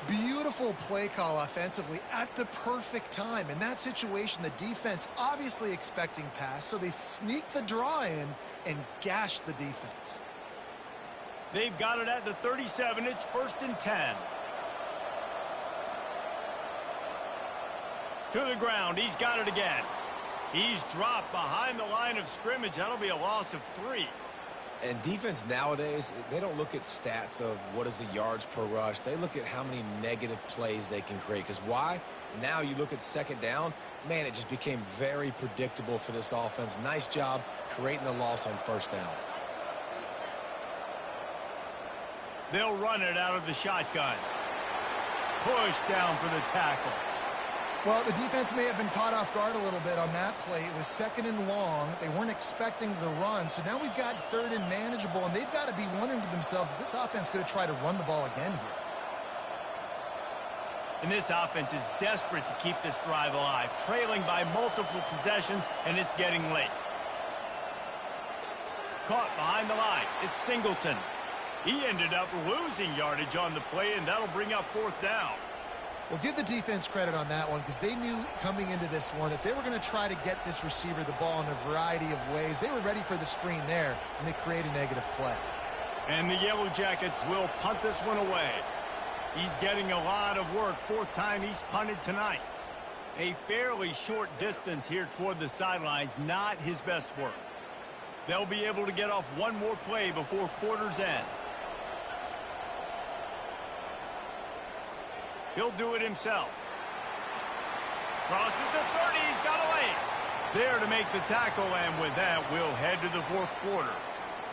Beautiful play call offensively at the perfect time. In that situation, the defense obviously expecting pass, so they sneak the draw in and gash the defense. They've got it at the 37. It's 1st and 10. To the ground. He's got it again. He's dropped behind the line of scrimmage. That'll be a loss of 3. And defense nowadays, they don't look at stats of what is the yards per rush. They look at how many negative plays they can create. Because why? Now you look at 2nd down, man, it just became very predictable for this offense. Nice job creating the loss on 1st down. They'll run it out of the shotgun. Push down for the tackle. Well, the defense may have been caught off guard a little bit on that play. It was 2nd and long. They weren't expecting the run. So now we've got 3rd and manageable, and they've got to be wondering to themselves, is this offense going to try to run the ball again here? And this offense is desperate to keep this drive alive, trailing by multiple possessions, and it's getting late. Caught behind the line. It's Singleton. He ended up losing yardage on the play, and that'll bring up 4th down. Well, give the defense credit on that one, because they knew coming into this one that they were going to try to get this receiver the ball in a variety of ways. They were ready for the screen there, and they create a negative play. And the Yellow Jackets will punt this one away. He's getting a lot of work. 4th time he's punted tonight. A fairly short distance here toward the sidelines, not his best work. They'll be able to get off one more play before quarter's end. He'll do it himself. Crosses the 30. He's got a lane. There to make the tackle, and with that, we'll head to the 4th quarter.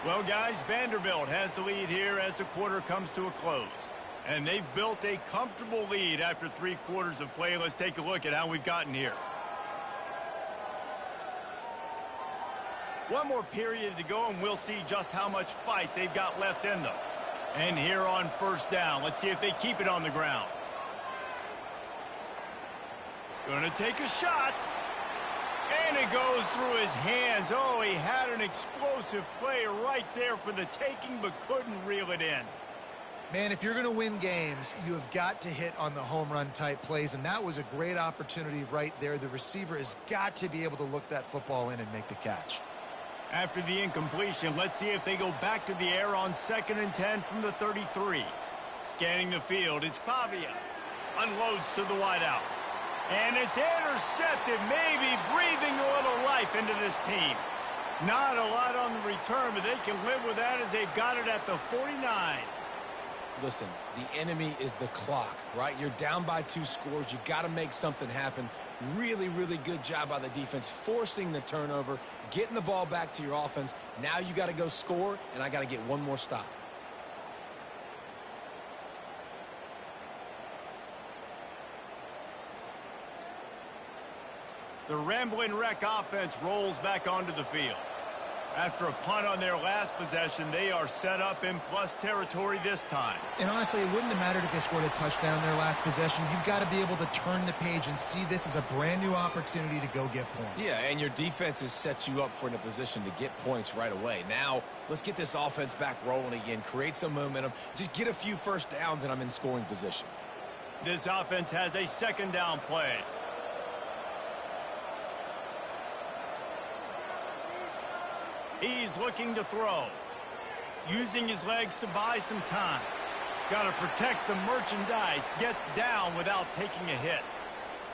Well, guys, Vanderbilt has the lead here as the quarter comes to a close. And they've built a comfortable lead after 3 quarters of play. Let's take a look at how we've gotten here. One more period to go, and we'll see just how much fight they've got left in them. And here on 1st down, let's see if they keep it on the ground. Going to take a shot. And it goes through his hands. Oh, he had an explosive play right there for the taking, but couldn't reel it in. Man, if you're going to win games, you have got to hit on the home run type plays, and that was a great opportunity right there. The receiver has got to be able to look that football in and make the catch. After the incompletion, let's see if they go back to the air on 2nd and 10 from the 33. Scanning the field, it's Pavia. Unloads to the wideout. And it's intercepted, maybe breathing a little life into this team. Not a lot on the return, but they can live with that as they've got it at the 49. Listen, the enemy is the clock, right? You're down by 2 scores. You got to make something happen. Really, really good job by the defense, forcing the turnover, getting the ball back to your offense. Now you got to go score, and I got to get one more stop. The Rambling Wreck offense rolls back onto the field. After a punt on their last possession, they are set up in plus territory this time. And honestly, it wouldn't have mattered if they scored a touchdown their last possession. You've got to be able to turn the page and see this as a brand new opportunity to go get points. Yeah, and your defense has set you up for in a position to get points right away. Now, let's get this offense back rolling again, create some momentum, just get a few first downs, and I'm in scoring position. This offense has a 2nd down play. He's looking to throw. Using his legs to buy some time. Got to protect the merchandise. Gets down without taking a hit.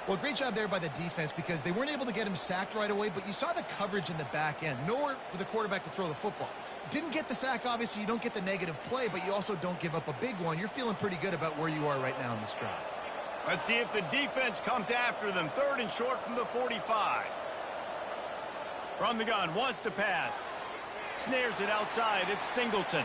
Well, great job there by the defense because they weren't able to get him sacked right away, but you saw the coverage in the back end. Nowhere for the quarterback to throw the football. Didn't get the sack, obviously. You don't get the negative play, but you also don't give up a big one. You're feeling pretty good about where you are right now in this drive. Let's see if the defense comes after them. 3rd and short from the 45. From the gun, wants to pass. Snares it outside. It's Singleton.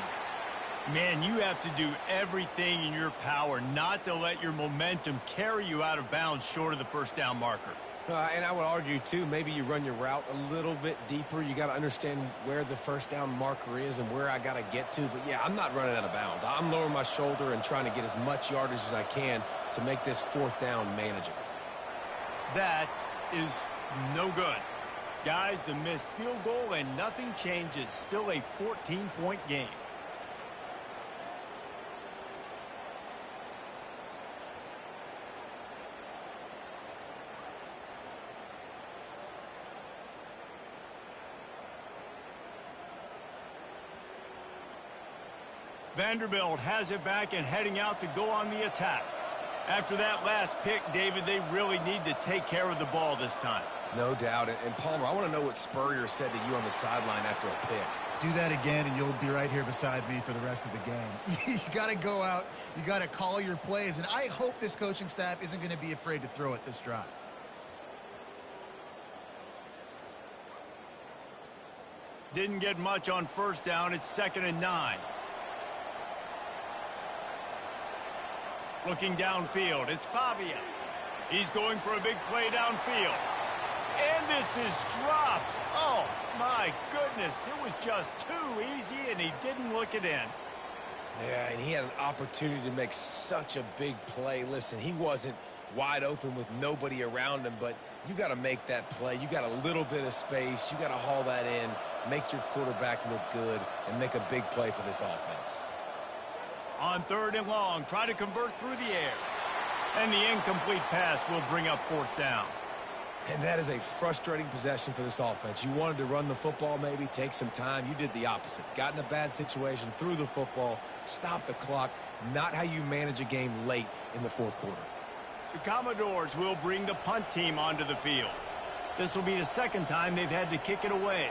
Man, you have to do everything in your power not to let your momentum carry you out of bounds short of the 1st down marker. And I would argue, too, maybe you run your route a little bit deeper. You got to understand where the 1st down marker is and where I got to get to. But, yeah, I'm not running out of bounds. I'm lowering my shoulder and trying to get as much yardage as I can to make this 4th down manageable. That is no good. Guys, a missed field goal and nothing changes. Still a 14-point game. Vanderbilt has it back and heading out to go on the attack. After that last pick, David, they really need to take care of the ball this time. No doubt. And Palmer, I want to know what Spurrier said to you on the sideline after a pick. Do that again, and you'll be right here beside me for the rest of the game. You got to go out. You got to call your plays, and I hope this coaching staff isn't going to be afraid to throw it this drive. Didn't get much on 1st down. It's 2nd and 9. Looking downfield, it's Pavia. He's going for a big play downfield. And this is dropped. Oh, my goodness. It was just too easy, and he didn't look it in. Yeah, and he had an opportunity to make such a big play. Listen, he wasn't wide open with nobody around him, but you got to make that play. You got a little bit of space. You got to haul that in, make your quarterback look good, and make a big play for this offense. On 3rd and long, try to convert through the air. And the incomplete pass will bring up 4th down. And that is a frustrating possession for this offense. You wanted to run the football, maybe take some time. You did the opposite. Got in a bad situation, threw the football, stopped the clock. Not how you manage a game late in the 4th quarter. The Commodores will bring the punt team onto the field. This will be the 2nd time they've had to kick it away.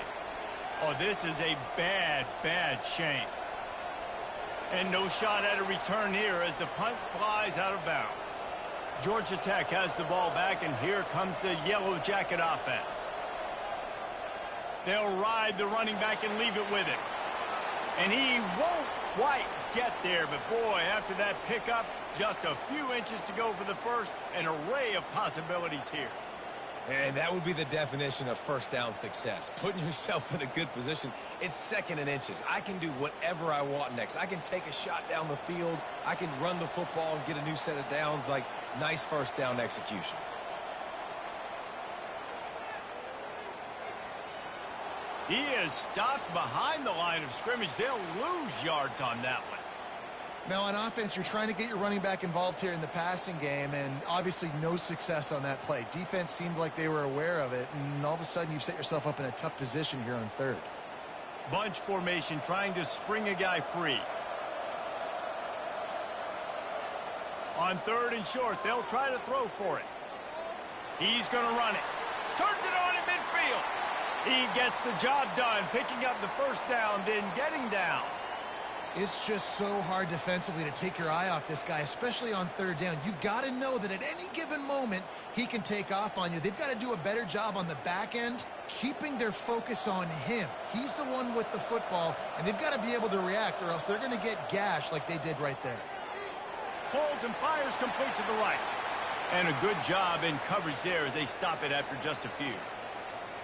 Oh, this is a bad, bad shame. And no shot at a return here as the punt flies out of bounds. Georgia Tech has the ball back, and here comes the Yellow Jacket offense. They'll ride the running back and leave it with him. And he won't quite get there, but boy, after that pickup, just a few inches to go for the 1st, an array of possibilities here. And that would be the definition of 1st down success. Putting yourself in a good position. It's 2nd and inches. I can do whatever I want next. I can take a shot down the field. I can run the football and get a new set of downs. Like, nice 1st down execution. He is stopped behind the line of scrimmage. They'll lose yards on that one. Now, on offense, you're trying to get your running back involved here in the passing game, and obviously no success on that play. Defense seemed like they were aware of it, and all of a sudden you've set yourself up in a tough position here on third. Bunch formation trying to spring a guy free. On third and short, they'll try to throw for it. He's going to run it. Turns it on in midfield. He gets the job done, picking up the first down, then getting down. It's just so hard defensively to take your eye off this guy, especially on third down. You've got to know that at any given moment, he can take off on you. They've got to do a better job on the back end, keeping their focus on him. He's the one with the football, and they've got to be able to react, or else they're going to get gashed like they did right there. Holds and fires complete to the right. And a good job in coverage there as they stop it after just a few.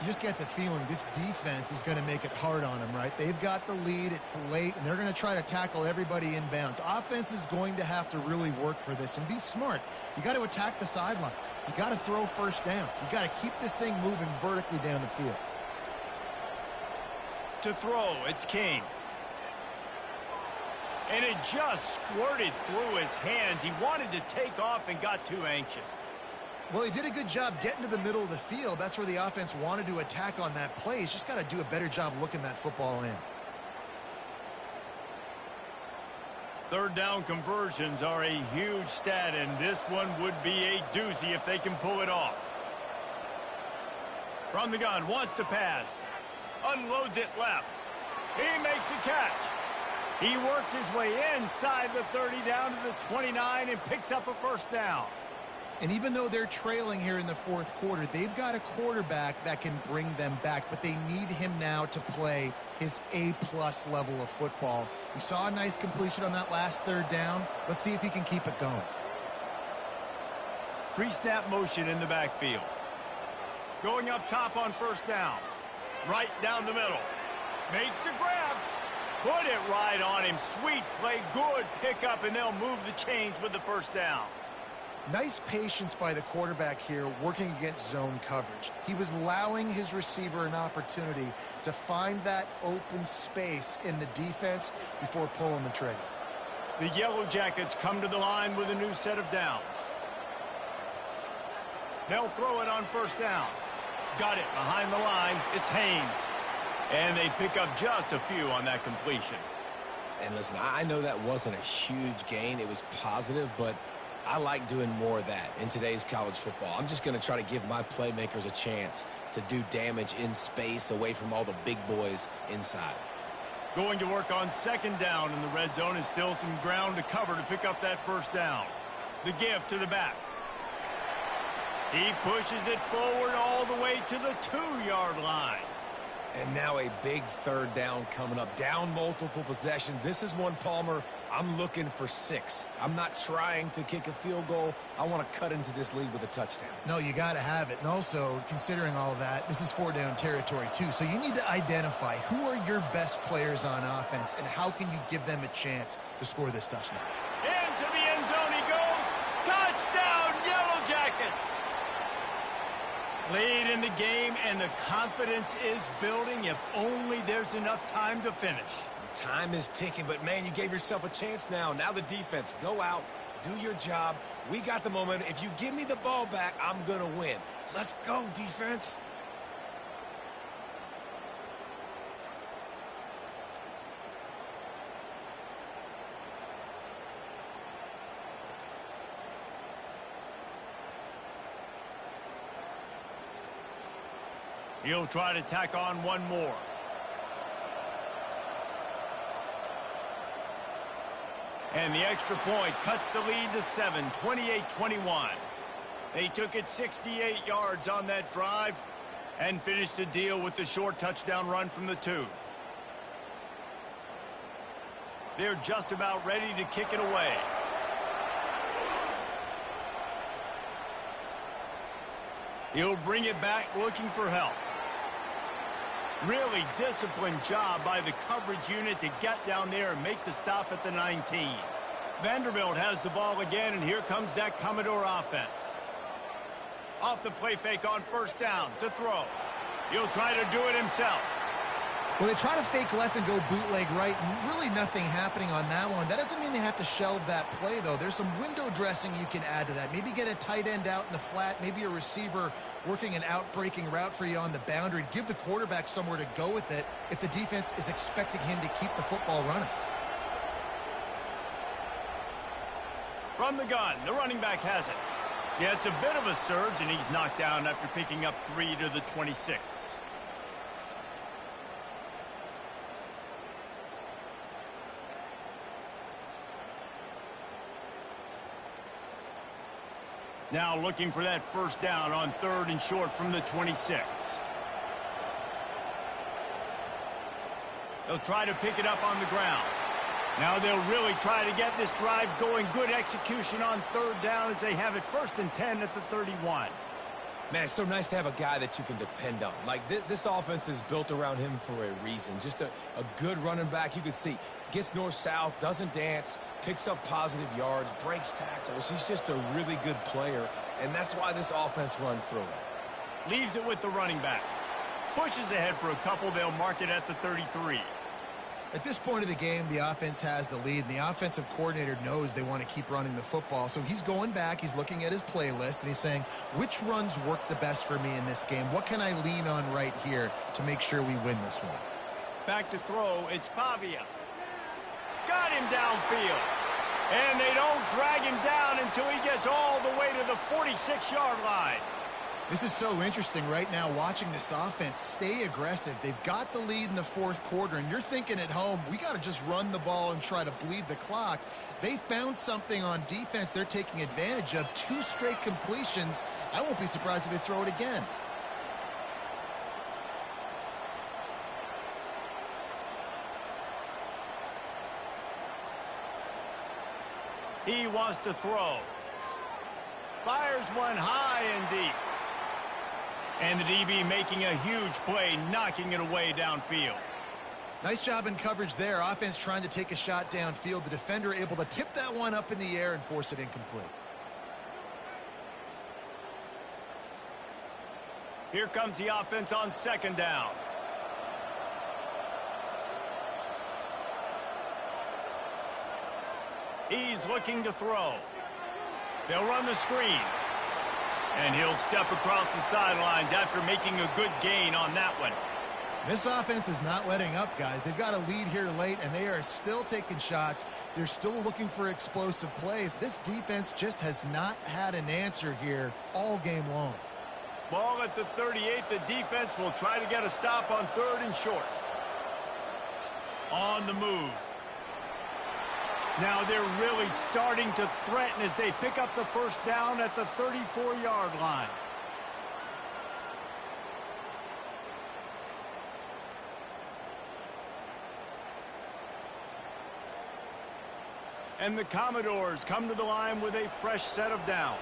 You just get the feeling this defense is going to make it hard on them, right? They've got the lead, it's late, and they're going to try to tackle everybody inbounds. Offense is going to have to really work for this and be smart. You got to attack the sidelines. You got to throw first downs. You got to keep this thing moving vertically down the field. To throw, it's King. And it just squirted through his hands. He wanted to take off and got too anxious. Well, he did a good job getting to the middle of the field. That's where the offense wanted to attack on that play. He's just got to do a better job looking that football in. Third down conversions are a huge stat, and this one would be a doozy if they can pull it off. From the gun, wants to pass. Unloads it left. He makes the catch. He works his way inside the 30 down to the 29 and picks up a first down. And even though they're trailing here in the fourth quarter, they've got a quarterback that can bring them back, but they need him now to play his A-plus level of football. We saw a nice completion on that last third down. Let's see if he can keep it going. Pre-snap motion in the backfield. Going up top on first down. Right down the middle. Makes the grab. Put it right on him. Sweet play. Good pickup, and they'll move the chains with the first down. Nice patience by the quarterback here working against zone coverage. He was allowing his receiver an opportunity to find that open space in the defense before pulling the trigger. The Yellow Jackets come to the line with a new set of downs. They'll throw it on first down. Got it behind the line. It's Haynes. And they pick up just a few on that completion. And listen, I know that wasn't a huge gain. It was positive, but I like doing more of that in today's college football. I'm just going to try to give my playmakers a chance to do damage in space away from all the big boys inside. Going to work on second down in the red zone is still some ground to cover to pick up that first down. The give to the back. He pushes it forward all the way to the 2-yard line. And now a big third down coming up. Down multiple possessions. This is one, Palmer, I'm looking for 6. I'm not trying to kick a field goal. I want to cut into this lead with a touchdown. No, you got to have it. And also, considering all of that, this is 4-down territory too. So you need to identify who are your best players on offense and how can you give them a chance to score this touchdown. Into the end zone he goes. Touchdown, Yellow Jackets. Lead in the game, and the confidence is building if only there's enough time to finish. Time is ticking, but, man, you gave yourself a chance now. Now the defense, go out, do your job. We got the momentum. If you give me the ball back, I'm going to win. Let's go, defense. He'll try to tack on one more. And the extra point cuts the lead to 7, 28-21. They took it 68 yards on that drive and finished the deal with the short touchdown run from the 2. They're just about ready to kick it away. He'll bring it back looking for help. Really disciplined job by the coverage unit to get down there and make the stop at the 19. Vanderbilt has the ball again, and here comes that Commodore offense. Off the play fake on first down to throw. He'll try to do it himself. Well, they try to fake left and go bootleg right, and really nothing happening on that one. That doesn't mean they have to shelve that play, though. There's some window dressing you can add to that. Maybe get a tight end out in the flat, maybe a receiver working an out-breaking route for you on the boundary. Give the quarterback somewhere to go with it if the defense is expecting him to keep the football running. From the gun, the running back has it. Yeah, it's a bit of a surge, and he's knocked down after picking up 3 to the 26. Now looking for that first down on 3rd and short from the 26. They'll try to pick it up on the ground. Now they'll really try to get this drive going. Good execution on 3rd down as they have it 1st and 10 at the 31. Man, it's so nice to have a guy that you can depend on. Like, this offense is built around him for a reason. Just a good running back. You can see, gets north-south, doesn't dance, picks up positive yards, breaks tackles. He's just a really good player, and that's why this offense runs through him. Leaves it with the running back. Pushes ahead for a couple. They'll mark it at the 33. At this point of the game, the offense has the lead, and the offensive coordinator knows they want to keep running the football. So he's going back, he's looking at his playlist, and he's saying, which runs work the best for me in this game? What can I lean on right here to make sure we win this one? Back to throw, it's Pavia. Got him downfield. And they don't drag him down until he gets all the way to the 46-yard line. This is so interesting right now, watching this offense stay aggressive. They've got the lead in the 4th quarter, and you're thinking at home, we got to just run the ball and try to bleed the clock. They found something on defense they're taking advantage of. 2 straight completions. I won't be surprised if they throw it again. He wants to throw. Fires one high and deep. And the DB making a huge play, knocking it away downfield. Nice job in coverage there. Offense trying to take a shot downfield. The defender able to tip that one up in the air and force it incomplete. Here comes the offense on 2nd down. He's looking to throw. They'll run the screen. And he'll step across the sidelines after making a good gain on that one. This offense is not letting up, guys. They've got a lead here late, and they are still taking shots. They're still looking for explosive plays. This defense just has not had an answer here all game long. Ball at the 38. The defense will try to get a stop on 3rd and short. On the move. Now they're really starting to threaten as they pick up the first down at the 34-yard line. And the Commodores come to the line with a fresh set of downs.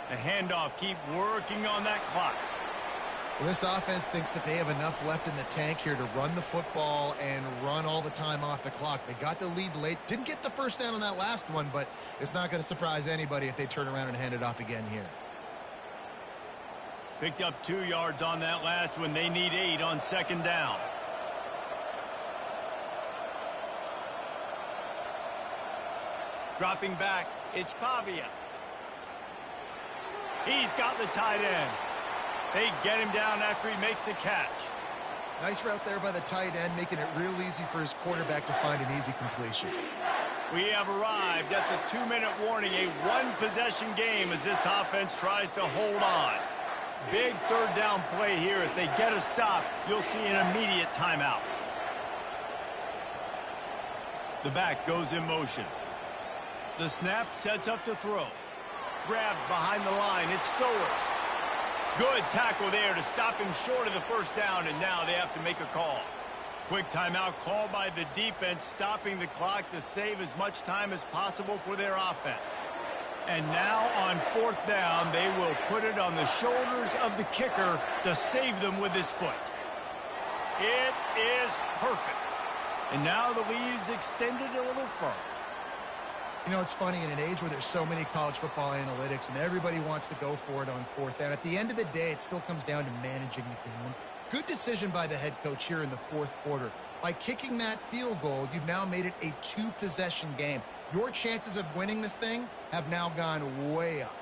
The handoff, keep working on that clock. Well, this offense thinks that they have enough left in the tank here to run the football and run all the time off the clock. They got the lead late. Didn't get the first down on that last one, but it's not going to surprise anybody if they turn around and hand it off again here. Picked up 2 yards on that last one. They need 8 on 2nd down. Dropping back, it's Pavia. He's got the tight end. They get him down after he makes the catch. Nice route there by the tight end, making it real easy for his quarterback to find an easy completion. We have arrived at the 2-minute warning, a 1-possession game as this offense tries to hold on. Big 3rd down play here. If they get a stop, you'll see an immediate timeout. The back goes in motion. The snap sets up to throw. Grabbed behind the line. It's Stowers. Good tackle there to stop him short of the first down, and now they have to make a call. Quick timeout call by the defense, stopping the clock to save as much time as possible for their offense. And now on 4th down, they will put it on the shoulders of the kicker to save them with his foot. It is perfect. And now the lead is extended a little further. You know, it's funny, in an age where there's so many college football analytics and everybody wants to go for it on fourth down, at the end of the day, it still comes down to managing the game. Good decision by the head coach here in the fourth quarter. By kicking that field goal, you've now made it a two-possession game. Your chances of winning this thing have now gone way up.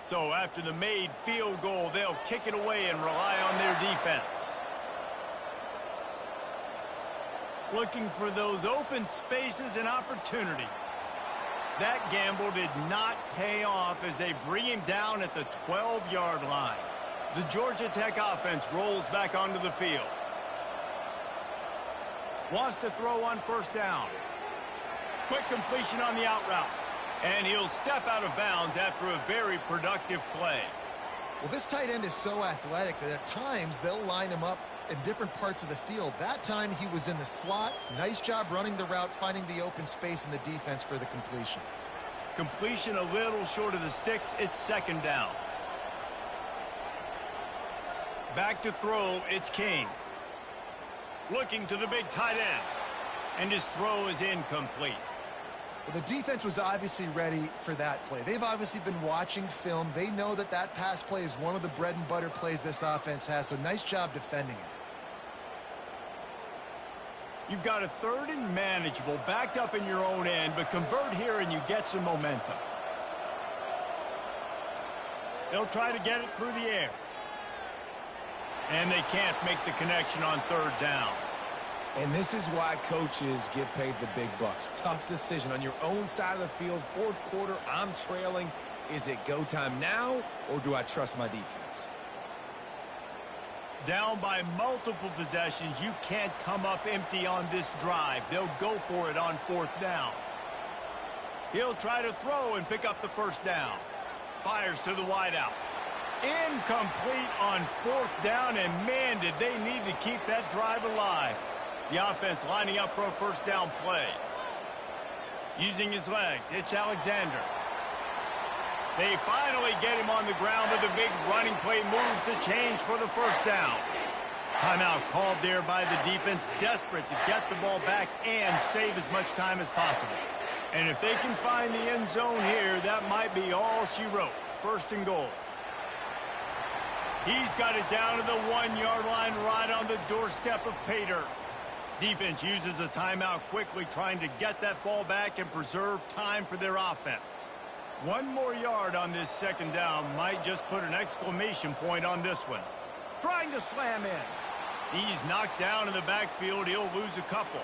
So after the made field goal, they'll kick it away and rely on their defense. Looking for those open spaces and opportunity. That gamble did not pay off as they bring him down at the 12-yard line. The Georgia Tech offense rolls back onto the field. Wants to throw on first down. Quick completion on the out route. And he'll step out of bounds after a very productive play. Well, this tight end is so athletic that at times they'll line him up in different parts of the field. That time he was in the slot. Nice job running the route, finding the open space in the defense for the completion. Completion a little short of the sticks. It's second down. Back to throw. It's King. Looking to the big tight end. And his throw is incomplete. Well, the defense was obviously ready for that play. They've obviously been watching film. They know that that pass play is one of the bread and butter plays this offense has, so nice job defending it. You've got a third and manageable, backed up in your own end, but convert here and you get some momentum. They'll try to get it through the air. And they can't make the connection on third down. And this is why coaches get paid the big bucks. Tough decision on your own side of the field. Fourth quarter, I'm trailing. Is it go time now, or do I trust my defense? Down by multiple possessions, you can't come up empty on this drive. They'll go for it on fourth down. He'll try to throw and pick up the first down. Fires to the wideout. Incomplete on fourth down, and man, did they need to keep that drive alive. The offense lining up for a first down play. Using his legs, it's Alexander. They finally get him on the ground, but the big running play moves the change for the first down. Timeout called there by the defense, desperate to get the ball back and save as much time as possible. And if they can find the end zone here, that might be all she wrote. First and goal. He's got it down to the 1-yard line right on the doorstep of pay dirt. Defense uses a timeout quickly, trying to get that ball back and preserve time for their offense. One more yard on this second down might just put an exclamation point on this one. Trying to slam in. He's knocked down in the backfield. He'll lose a couple.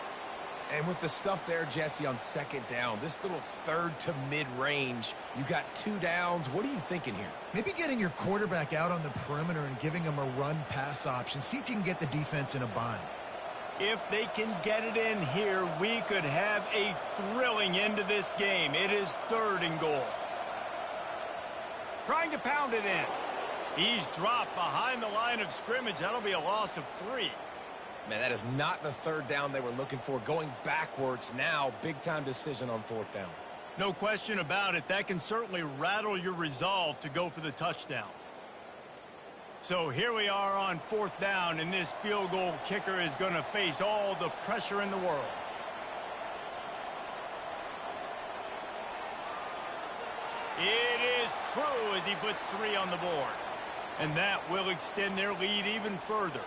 And with the stuff there, Jesse, on second down, this little third to mid-range, you got 2 downs. What are you thinking here? Maybe getting your quarterback out on the perimeter and giving him a run-pass option. See if you can get the defense in a bind. If they can get it in here, we could have a thrilling end to this game. It is third and goal. Trying to pound it in. He's dropped behind the line of scrimmage. That'll be a loss of 3. Man, that is not the third down they were looking for. Going backwards now, big-time decision on fourth down. No question about it. That can certainly rattle your resolve to go for the touchdown. So here we are on fourth down, and this field goal kicker is going to face all the pressure in the world. It is true as he puts 3 on the board. And that will extend their lead even further.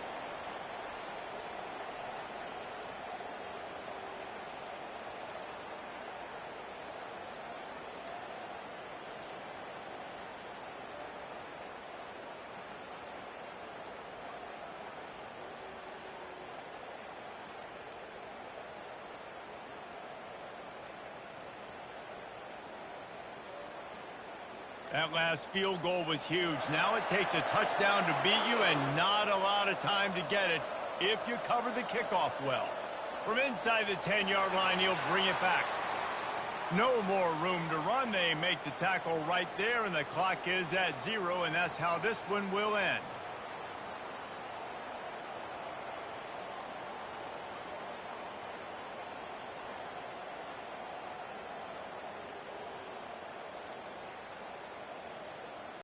That last field goal was huge. Now it takes a touchdown to beat you and not a lot of time to get it if you cover the kickoff well. From inside the 10-yard line, he'll bring it back. No more room to run. They make the tackle right there, and the clock is at 0, and that's how this one will end.